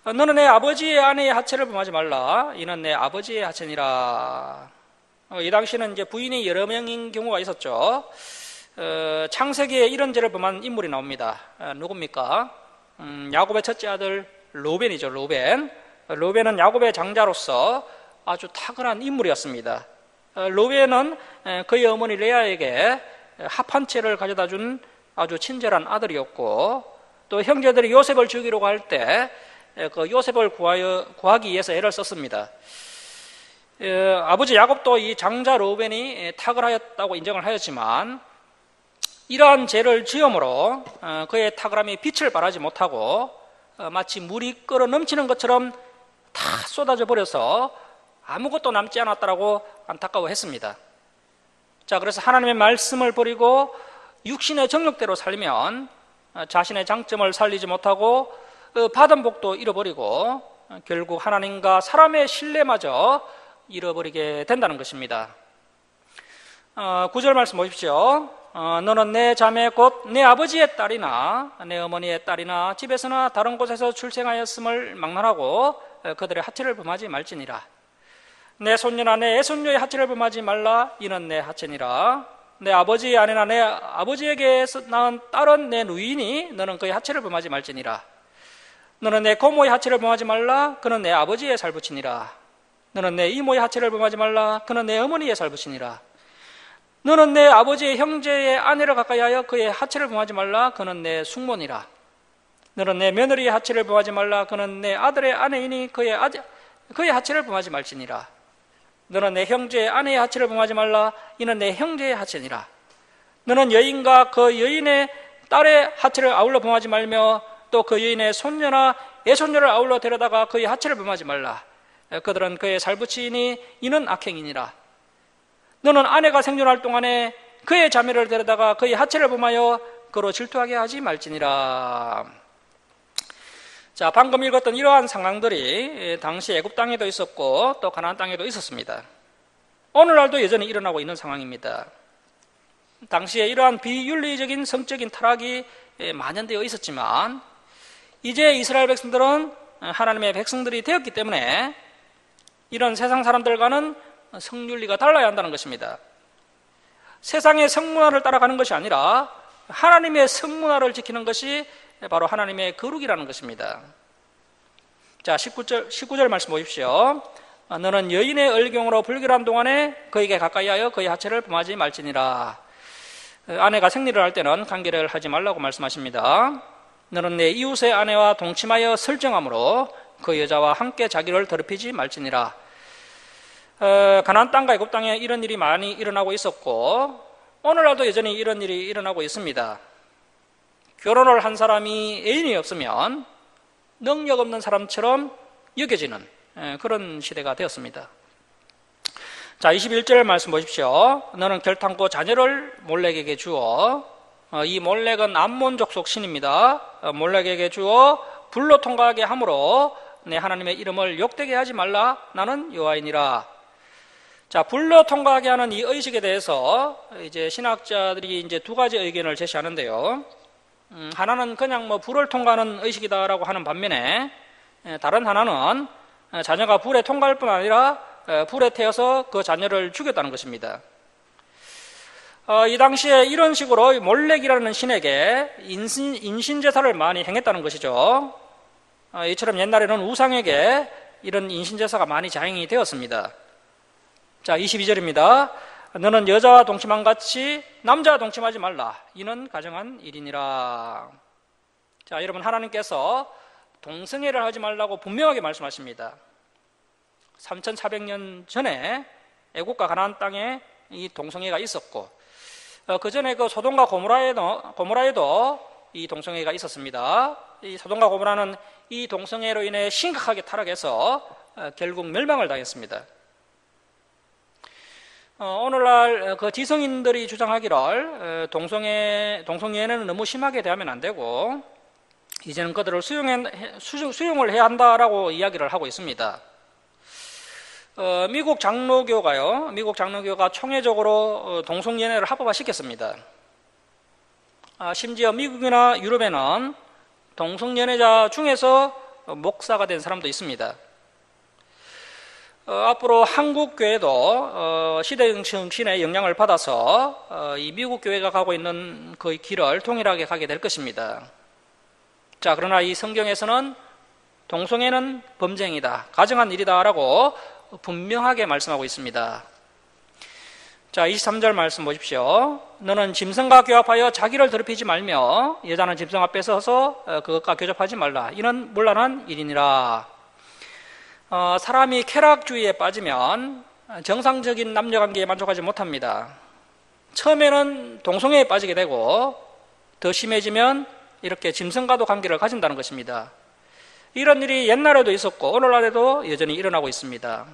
너는 내 아버지의 아내의 하체를 범하지 말라. 이는 내 아버지의 하체니라. 이 당시에는 이제 부인이 여러 명인 경우가 있었죠. 창세기에 이런 죄를 범한 인물이 나옵니다. 누굽니까? 야곱의 첫째 아들 로벤이죠. 로벤은 야곱의 장자로서 아주 탁월한 인물이었습니다. 로벤은 그의 어머니 레아에게 합한 채를 가져다 준 아주 친절한 아들이었고 또 형제들이 요셉을 죽이려고 할 때 그 요셉을 구하기 위해서 애를 썼습니다. 아버지 야곱도 이 장자 로벤이 탁월하였다고 인정을 하였지만 이러한 죄를 지음으로 그의 탁월함이 빛을 발하지 못하고 마치 물이 끓어 넘치는 것처럼 다 쏟아져 버려서 아무것도 남지 않았다라고 안타까워했습니다. 자, 그래서 하나님의 말씀을 버리고 육신의 정욕대로 살면 자신의 장점을 살리지 못하고 받은 복도 잃어버리고 결국 하나님과 사람의 신뢰마저 잃어버리게 된다는 것입니다. 9절 말씀 보십시오. 너는 내 자매 곧 내 아버지의 딸이나 내 어머니의 딸이나 집에서나 다른 곳에서 출생하였음을 막론하고 그들의 하체를 범하지 말지니라. 내 손녀나 내 애손녀의 하체를 범하지 말라. 이는 내 하체니라. 내 아버지의 아내나 내 아버지에게 낳은 딸은 내 누이니 너는 그의 하체를 범하지 말지니라. 너는 내 고모의 하체를 범하지 말라. 그는 내 아버지의 살부치니라. 너는 내 이모의 하체를 범하지 말라. 그는 내 어머니의 살부치니라. 너는 내 아버지의 형제의 아내를 가까이하여 그의 하체를 범하지 말라. 그는 내 숙모니라. 너는 내 며느리의 하체를 범하지 말라. 그는 내 아들의 아내이니 그의 하체를 범하지 말지니라. 너는 내 형제의 아내의 하체를 범하지 말라. 이는 내 형제의 하체니라. 너는 여인과 그 여인의 딸의 하체를 아울러 범하지 말며 또 그 여인의 손녀나 애손녀를 아울러 데려다가 그의 하체를 범하지 말라. 그들은 그의 살부치이니 이는 악행이니라. 너는 아내가 생존할 동안에 그의 자매를 데려다가 그의 하체를 범하여 그로 질투하게 하지 말지니라. 자, 방금 읽었던 이러한 상황들이 당시 애굽 땅에도 있었고 또 가나안 땅에도 있었습니다. 오늘날도 여전히 일어나고 있는 상황입니다. 당시에 이러한 비윤리적인 성적인 타락이 만연되어 있었지만 이제 이스라엘 백성들은 하나님의 백성들이 되었기 때문에 이런 세상 사람들과는 성윤리가 달라야 한다는 것입니다. 세상의 성문화를 따라가는 것이 아니라 하나님의 성문화를 지키는 것이 바로 하나님의 거룩이라는 것입니다. 자, 19절 말씀 보십시오. 너는 여인의 얼경으로 불결한 동안에 그에게 가까이하여 그의 하체를 범하지 말지니라. 아내가 생리를 할 때는 관계를 하지 말라고 말씀하십니다. 너는 내 이웃의 아내와 동침하여 설정함으로 그 여자와 함께 자기를 더럽히지 말지니라. 가나안 땅과 애굽 땅에 이런 일이 많이 일어나고 있었고 오늘날도 여전히 이런 일이 일어나고 있습니다. 결혼을 한 사람이 애인이 없으면 능력 없는 사람처럼 여겨지는 그런 시대가 되었습니다. 자, 21절 말씀 보십시오. 너는 결탄코 자녀를 몰렉에게 주어, 이 몰렉은 암몬 족속 신입니다. 몰렉에게 주어 불로 통과하게 함으로 내 하나님의 이름을 욕되게 하지 말라. 나는 여호와이니라. 자, 불로 통과하게 하는 이 의식에 대해서 이제 신학자들이 이제 두 가지 의견을 제시하는데요. 하나는 그냥 불을 통과하는 의식이다라고 하는 반면에 다른 하나는 자녀가 불에 통과할 뿐 아니라 불에 태워서 그 자녀를 죽였다는 것입니다. 이 당시에 이런 식으로 몰렉이라는 신에게 인신제사를 많이 행했다는 것이죠. 이처럼 옛날에는 우상에게 이런 인신제사가 많이 자행이 되었습니다. 자, 22절입니다. 너는 여자와 동침한 같이 남자와 동침하지 말라. 이는 가정한 일이니라. 자, 여러분, 하나님께서 동성애를 하지 말라고 분명하게 말씀하십니다. 3400년 전에 애국과 가나안 땅에 이 동성애가 있었고 그 전에 그 소돔과 고모라에도 이 동성애가 있었습니다. 이 소돔과 고모라는 이 동성애로 인해 심각하게 타락해서 결국 멸망을 당했습니다. 오늘날 그 지성인들이 주장하기를 동성애는 너무 심하게 대하면 안 되고 이제는 그들을 수용을 해야 한다라고 이야기를 하고 있습니다. 미국 장로교가 총회적으로 동성연애를 합법화시켰습니다. 심지어 미국이나 유럽에는 동성연애자 중에서 목사가 된 사람도 있습니다. 앞으로 한국 교회도 시대정신의 영향을 받아서 이 미국 교회가 가고 있는 그 길을 동일하게 가게 될 것입니다. 자, 그러나 이 성경에서는 동성애는 범죄행위다, 가정한 일이다라고 분명하게 말씀하고 있습니다. 자, 23절 말씀 보십시오. 너는 짐승과 교합하여 자기를 더럽히지 말며 여자는 짐승 앞에 서서 그것과 교접하지 말라. 이는 문란한 일이니라. 사람이 쾌락주의에 빠지면 정상적인 남녀관계에 만족하지 못합니다. 처음에는 동성애에 빠지게 되고 더 심해지면 이렇게 짐승과도 관계를 가진다는 것입니다. 이런 일이 옛날에도 있었고 오늘날에도 여전히 일어나고 있습니다.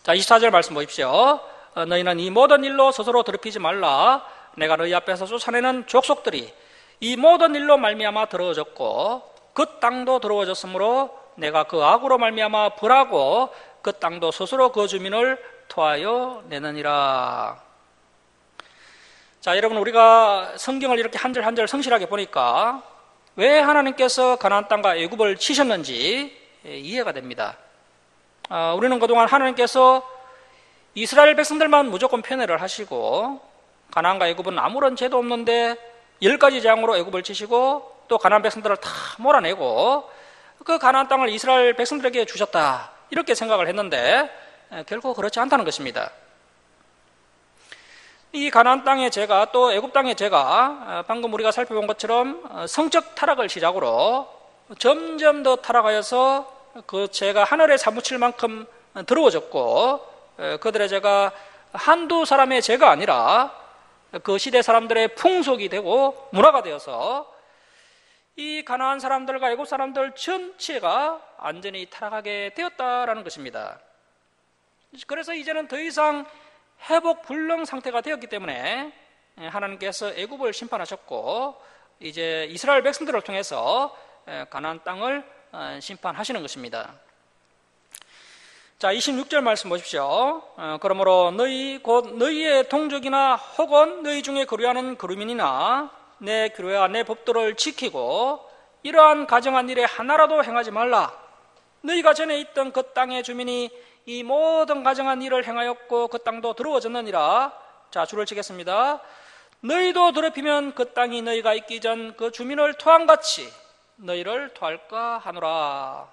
자, 24절 말씀 보십시오. 너희는 이 모든 일로 스스로 더럽히지 말라. 내가 너희 앞에서 쫓아내는 족속들이 이 모든 일로 말미암아 더러워졌고 그 땅도 더러워졌으므로 내가 그 악으로 말미암아 벌하고 그 땅도 스스로 그 주민을 토하여 내느니라. 자, 여러분, 우리가 성경을 이렇게 한 절 한 절 성실하게 보니까 왜 하나님께서 가나안 땅과 애굽을 치셨는지 이해가 됩니다. 우리는 그동안 하나님께서 이스라엘 백성들만 무조건 편애를 하시고 가나안과 애굽은 아무런 죄도 없는데 10가지 재앙으로 애굽을 치시고 또 가나안 백성들을 다 몰아내고 그 가나안 땅을 이스라엘 백성들에게 주셨다, 이렇게 생각을 했는데 결코 그렇지 않다는 것입니다. 이 가나안 땅의 죄가 또 애굽 땅의 죄가 방금 우리가 살펴본 것처럼 성적 타락을 시작으로 점점 더 타락하여서 그 죄가 하늘에 사무칠 만큼 더러워졌고, 그들의 죄가 한두 사람의 죄가 아니라 그 시대 사람들의 풍속이 되고 문화가 되어서 이 가나안 사람들과 애굽 사람들 전체가 완전히 타락하게 되었다라는 것입니다. 그래서 이제는 더 이상 회복 불능 상태가 되었기 때문에 하나님께서 애굽을 심판하셨고 이제 이스라엘 백성들을 통해서 가나안 땅을 심판하시는 것입니다. 자, 26절 말씀 보십시오. 그러므로 너희 곧 너희의 동족이나 혹은 너희 중에 거류하는 거류민이나 내 규례와 내 법도를 지키고 이러한 가정한 일에 하나라도 행하지 말라. 너희가 전에 있던 그 땅의 주민이 이 모든 가정한 일을 행하였고 그 땅도 더러워졌느니라. 자, 줄을 치겠습니다. 너희도 더럽히면 그 땅이 너희가 있기 전 그 주민을 토함같이 너희를 토할까 하노라.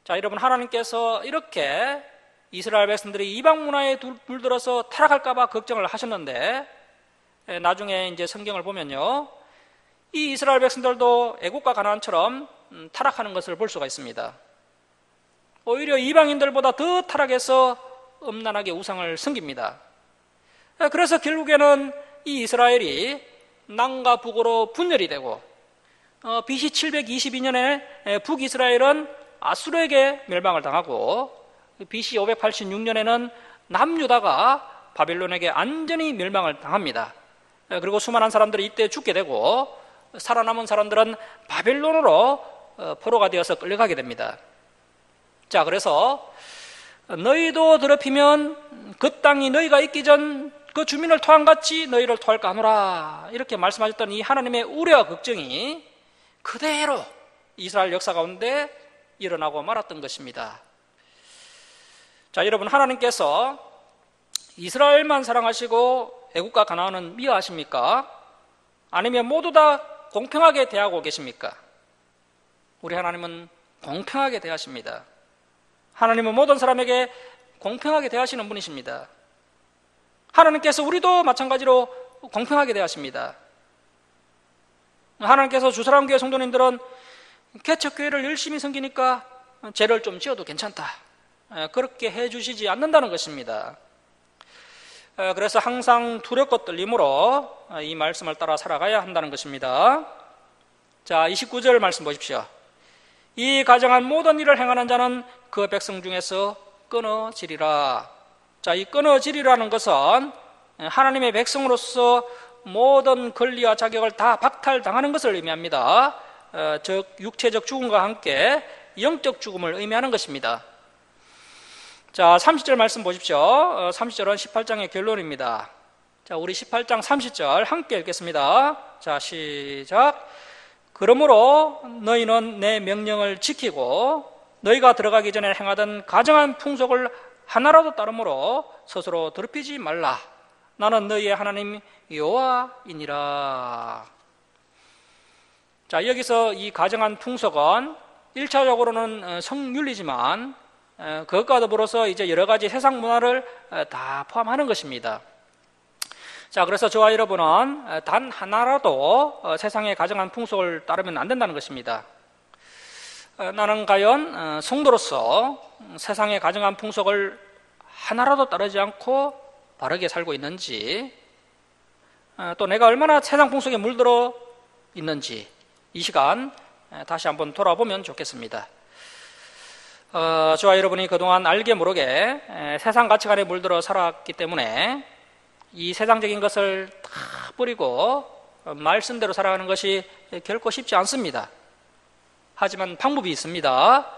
자, 여러분, 하나님께서 이렇게 이스라엘 백성들이 이방 문화에 물들어서 타락할까 봐 걱정을 하셨는데 나중에 이제 성경을 보면요, 이 이스라엘 백성들도 애국과 가나안처럼 타락하는 것을 볼 수가 있습니다. 오히려 이방인들보다 더 타락해서 음란하게 우상을 섬깁니다. 그래서 결국에는 이 이스라엘이 남과 북으로 분열이 되고 BC 722년에 북이스라엘은 아수르에게 멸망을 당하고 BC 586년에는 남유다가 바벨론에게 완전히 멸망을 당합니다. 그리고 수많은 사람들이 이때 죽게 되고 살아남은 사람들은 바벨론으로 포로가 되어서 끌려가게 됩니다. 자, 그래서 너희도 더럽히면 그 땅이 너희가 있기 전 그 주민을 토함같이 너희를 토할까 하노라, 이렇게 말씀하셨던 이 하나님의 우려와 걱정이 그대로 이스라엘 역사 가운데 일어나고 말았던 것입니다. 자, 여러분, 하나님께서 이스라엘만 사랑하시고 애국과 가나안은 미워하십니까? 아니면 모두 다 공평하게 대하고 계십니까? 우리 하나님은 공평하게 대하십니다. 하나님은 모든 사람에게 공평하게 대하시는 분이십니다. 하나님께서 우리도 마찬가지로 공평하게 대하십니다. 하나님께서 주사랑교회 성도님들은 개척교회를 열심히 섬기니까 죄를 좀 지어도 괜찮다, 그렇게 해주시지 않는다는 것입니다. 그래서 항상 두렵고 떨림으로 이 말씀을 따라 살아가야 한다는 것입니다. 자, 29절 말씀 보십시오. 이 가정한 모든 일을 행하는 자는 그 백성 중에서 끊어지리라. 자, 이 끊어지리라는 것은 하나님의 백성으로서 모든 권리와 자격을 다 박탈당하는 것을 의미합니다. 즉 육체적 죽음과 함께 영적 죽음을 의미하는 것입니다. 자, 30절 말씀 보십시오. 30절은 18장의 결론입니다. 자, 우리 18장 30절 함께 읽겠습니다. 자, 시작. 그러므로 너희는 내 명령을 지키고 너희가 들어가기 전에 행하던 가정한 풍속을 하나라도 따름으로 스스로 더럽히지 말라. 나는 너희의 하나님 여호와이니라. 자, 여기서 이 가정한 풍속은 1차적으로는 성윤리지만 그것과 더불어서 이제 여러 가지 세상 문화를 다 포함하는 것입니다. 자, 그래서 저와 여러분은 단 하나라도 세상의 가정한 풍속을 따르면 안 된다는 것입니다. 나는 과연 성도로서 세상의 가정한 풍속을 하나라도 따르지 않고 바르게 살고 있는지, 또 내가 얼마나 세상 풍속에 물들어 있는지 이 시간 다시 한번 돌아보면 좋겠습니다. 저와 여러분이 그동안 알게 모르게 세상 가치관에 물들어 살았기 때문에 이 세상적인 것을 다 버리고 말씀대로 살아가는 것이 결코 쉽지 않습니다. 하지만 방법이 있습니다.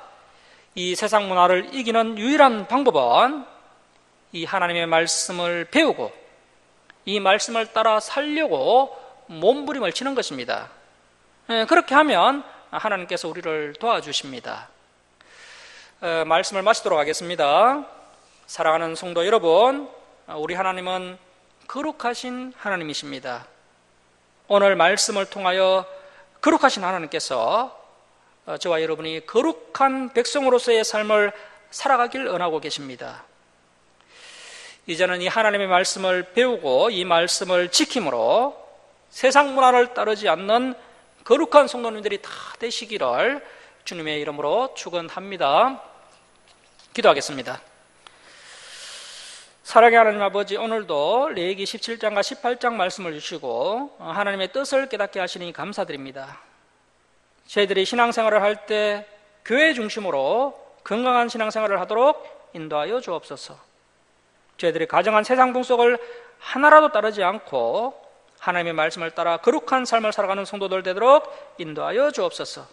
이 세상 문화를 이기는 유일한 방법은 이 하나님의 말씀을 배우고 이 말씀을 따라 살려고 몸부림을 치는 것입니다. 그렇게 하면 하나님께서 우리를 도와주십니다. 말씀을 마치도록 하겠습니다. 사랑하는 성도 여러분, 우리 하나님은 거룩하신 하나님이십니다. 오늘 말씀을 통하여 거룩하신 하나님께서 저와 여러분이 거룩한 백성으로서의 삶을 살아가길 원하고 계십니다. 이제는 이 하나님의 말씀을 배우고 이 말씀을 지킴으로 세상 문화를 따르지 않는 거룩한 성도님들이 다 되시기를 주님의 이름으로 축원합니다. 기도하겠습니다. 사랑의 하나님 아버지, 오늘도 레위기 17장과 18장 말씀을 주시고 하나님의 뜻을 깨닫게 하시니 감사드립니다. 저희들이 신앙생활을 할 때 교회 중심으로 건강한 신앙생활을 하도록 인도하여 주옵소서. 저희들이 가정한 세상 풍속을 하나라도 따르지 않고 하나님의 말씀을 따라 거룩한 삶을 살아가는 성도들 되도록 인도하여 주옵소서.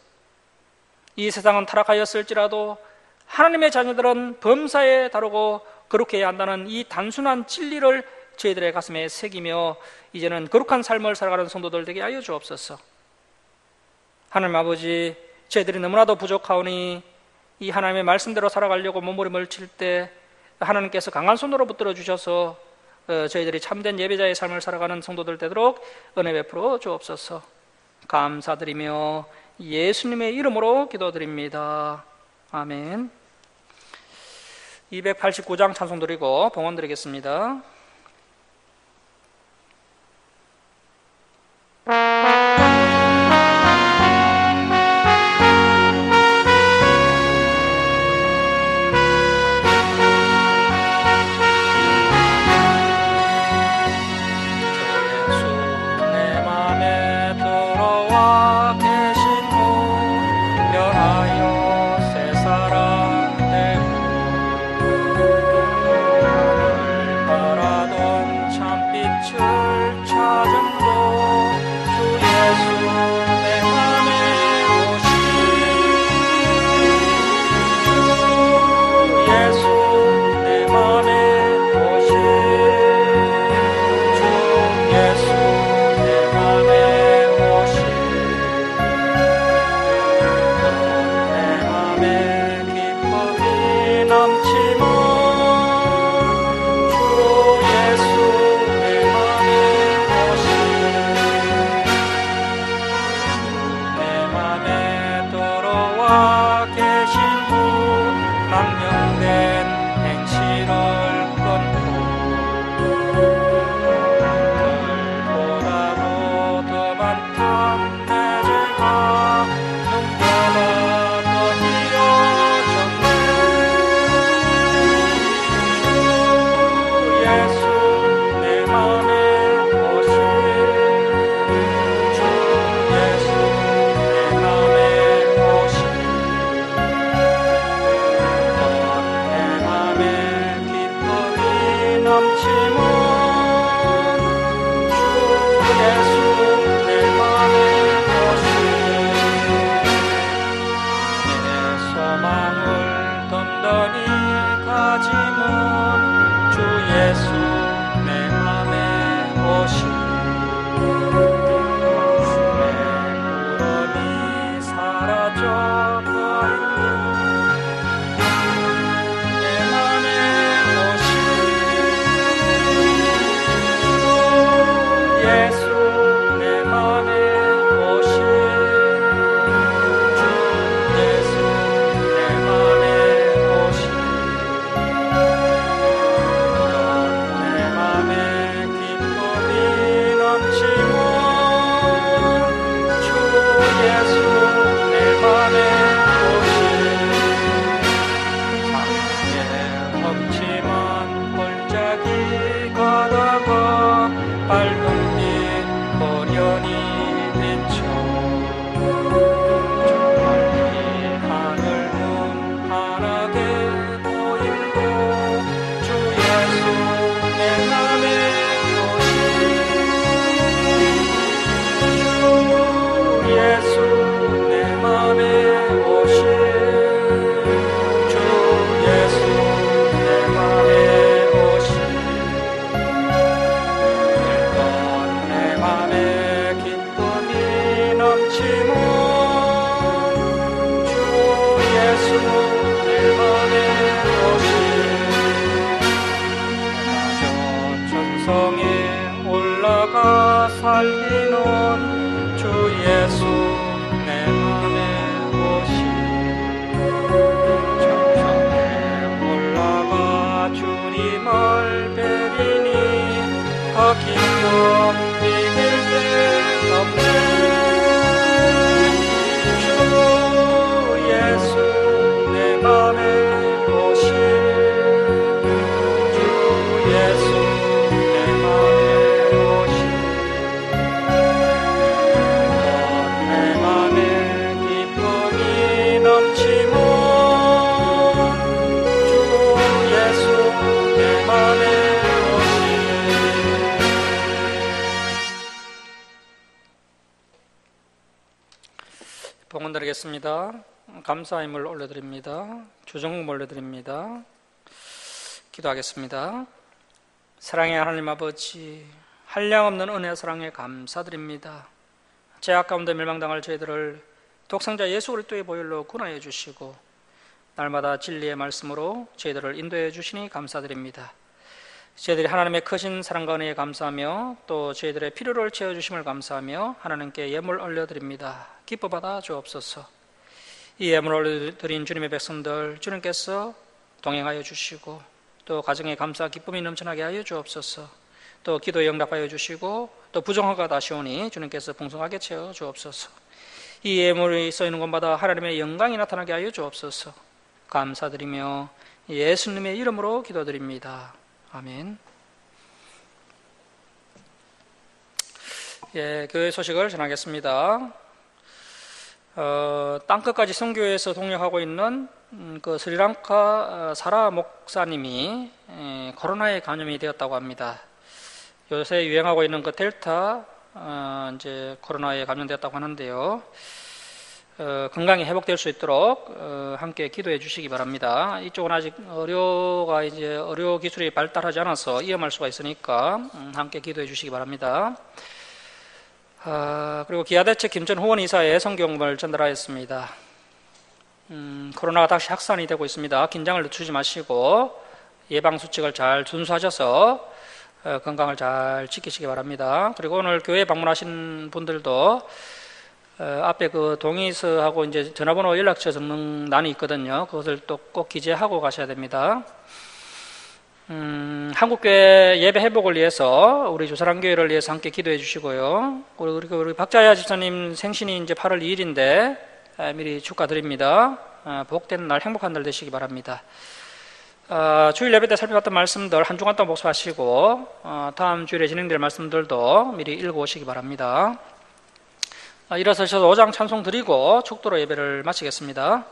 이 세상은 타락하였을지라도 하나님의 자녀들은 범사에 다루고 거룩해야 한다는 이 단순한 진리를 저희들의 가슴에 새기며 이제는 거룩한 삶을 살아가는 성도들 되게 하여 주옵소서. 하나님 아버지, 저희들이 너무나도 부족하오니 이 하나님의 말씀대로 살아가려고 몸부림을 칠 때 하나님께서 강한 손으로 붙들어 주셔서 저희들이 참된 예배자의 삶을 살아가는 성도들 되도록 은혜 베풀어 주옵소서. 감사드리며 예수님의 이름으로 기도드립니다. 아멘. 289장 찬송 드리고 봉헌 드리겠습니다. 기쁨 이길 데 없네. 주 예수 내 맘에 오신 주 예수 내 맘에 오신 내 맘에 기쁨이 넘치는 주 예수 내 맘에 오신. 봉헌 드리겠습니다. 감사함을 올려드립니다. 주정금 올려드립니다. 기도하겠습니다. 사랑의 하나님 아버지, 한량없는 은혜 사랑에 감사드립니다. 죄악 가운데 멸망당할 저희들을 독생자 예수 그리스도의 보혈로 구원하여 주시고 날마다 진리의 말씀으로 저희들을 인도해 주시니 감사드립니다. 저희들이 하나님의 크신 사랑과 은혜에 감사하며 또 저희들의 필요를 채워주심을 감사하며 하나님께 예물 올려드립니다. 기뻐 받아 주옵소서. 이 예물 올려드린 주님의 백성들 주님께서 동행하여 주시고 또 가정에 감사 기쁨이 넘쳐나게 하여 주옵소서. 또 기도에 응답하여 주시고 또 부정화가 다시 오니 주님께서 풍성하게 채워 주옵소서. 이 예물이 써있는 곳마다 하나님의 영광이 나타나게 하여 주옵소서. 감사드리며 예수님의 이름으로 기도드립니다. 아멘. 예, 교회 소식을 전하겠습니다. 땅끝까지 선교에서 동역하고 있는 그 스리랑카 사라 목사님이 코로나에 감염이 되었다고 합니다. 요새 유행하고 있는 그 델타 이제 코로나에 감염되었다고 하는데요. 건강이 회복될 수 있도록 함께 기도해 주시기 바랍니다. 이쪽은 아직 의료 기술이 발달하지 않아서 위험할 수가 있으니까 함께 기도해 주시기 바랍니다. 그리고 기아대책 김전후원 이사의 성경을 전달하였습니다. 코로나가 다시 확산이 되고 있습니다. 긴장을 늦추지 마시고 예방수칙을 잘 준수하셔서 건강을 잘 지키시기 바랍니다. 그리고 오늘 교회 방문하신 분들도 앞에 그 동의서하고 이제 전화번호 연락처 적는 난이 있거든요. 그것을 또 꼭 기재하고 가셔야 됩니다. 한국교회 예배 회복을 위해서 우리 조사랑교회를 위해서 함께 기도해 주시고요. 우리 박자야 집사님 생신이 이제 8월 2일인데 미리 축하드립니다. 복된 날, 행복한 날 되시기 바랍니다. 주일 예배 때 살펴봤던 말씀들 한 주간 동안 복습하시고 다음 주일에 진행될 말씀들도 미리 읽어오시기 바랍니다. 일어서셔서 5장 찬송 드리고 축도로 예배를 마치겠습니다.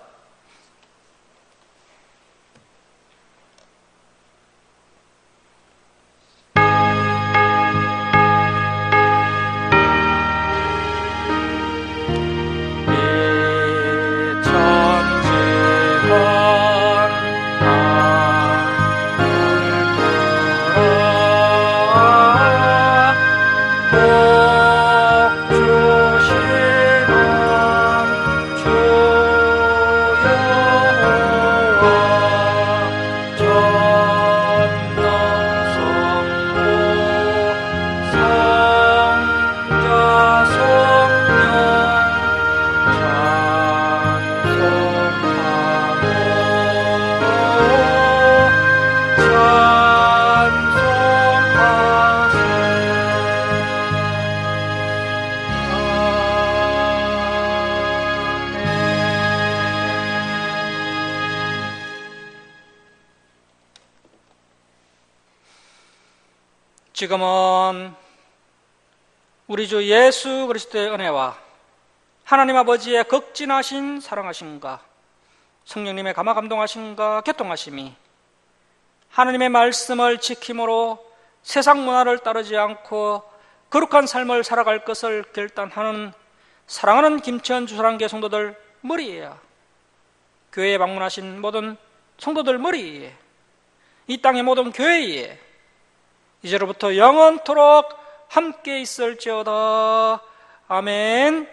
지금은 우리 주 예수 그리스도의 은혜와 하나님 아버지의 극진하신 사랑하심과 성령님의 감화 감동하심과 교통하심이 하나님의 말씀을 지킴으로 세상 문화를 따르지 않고 거룩한 삶을 살아갈 것을 결단하는 사랑하는 김천 주사랑교회 성도들 머리에, 교회에 방문하신 모든 성도들 머리에, 이 땅의 모든 교회에 이제로부터 영원토록 함께 있을지어다. 아멘.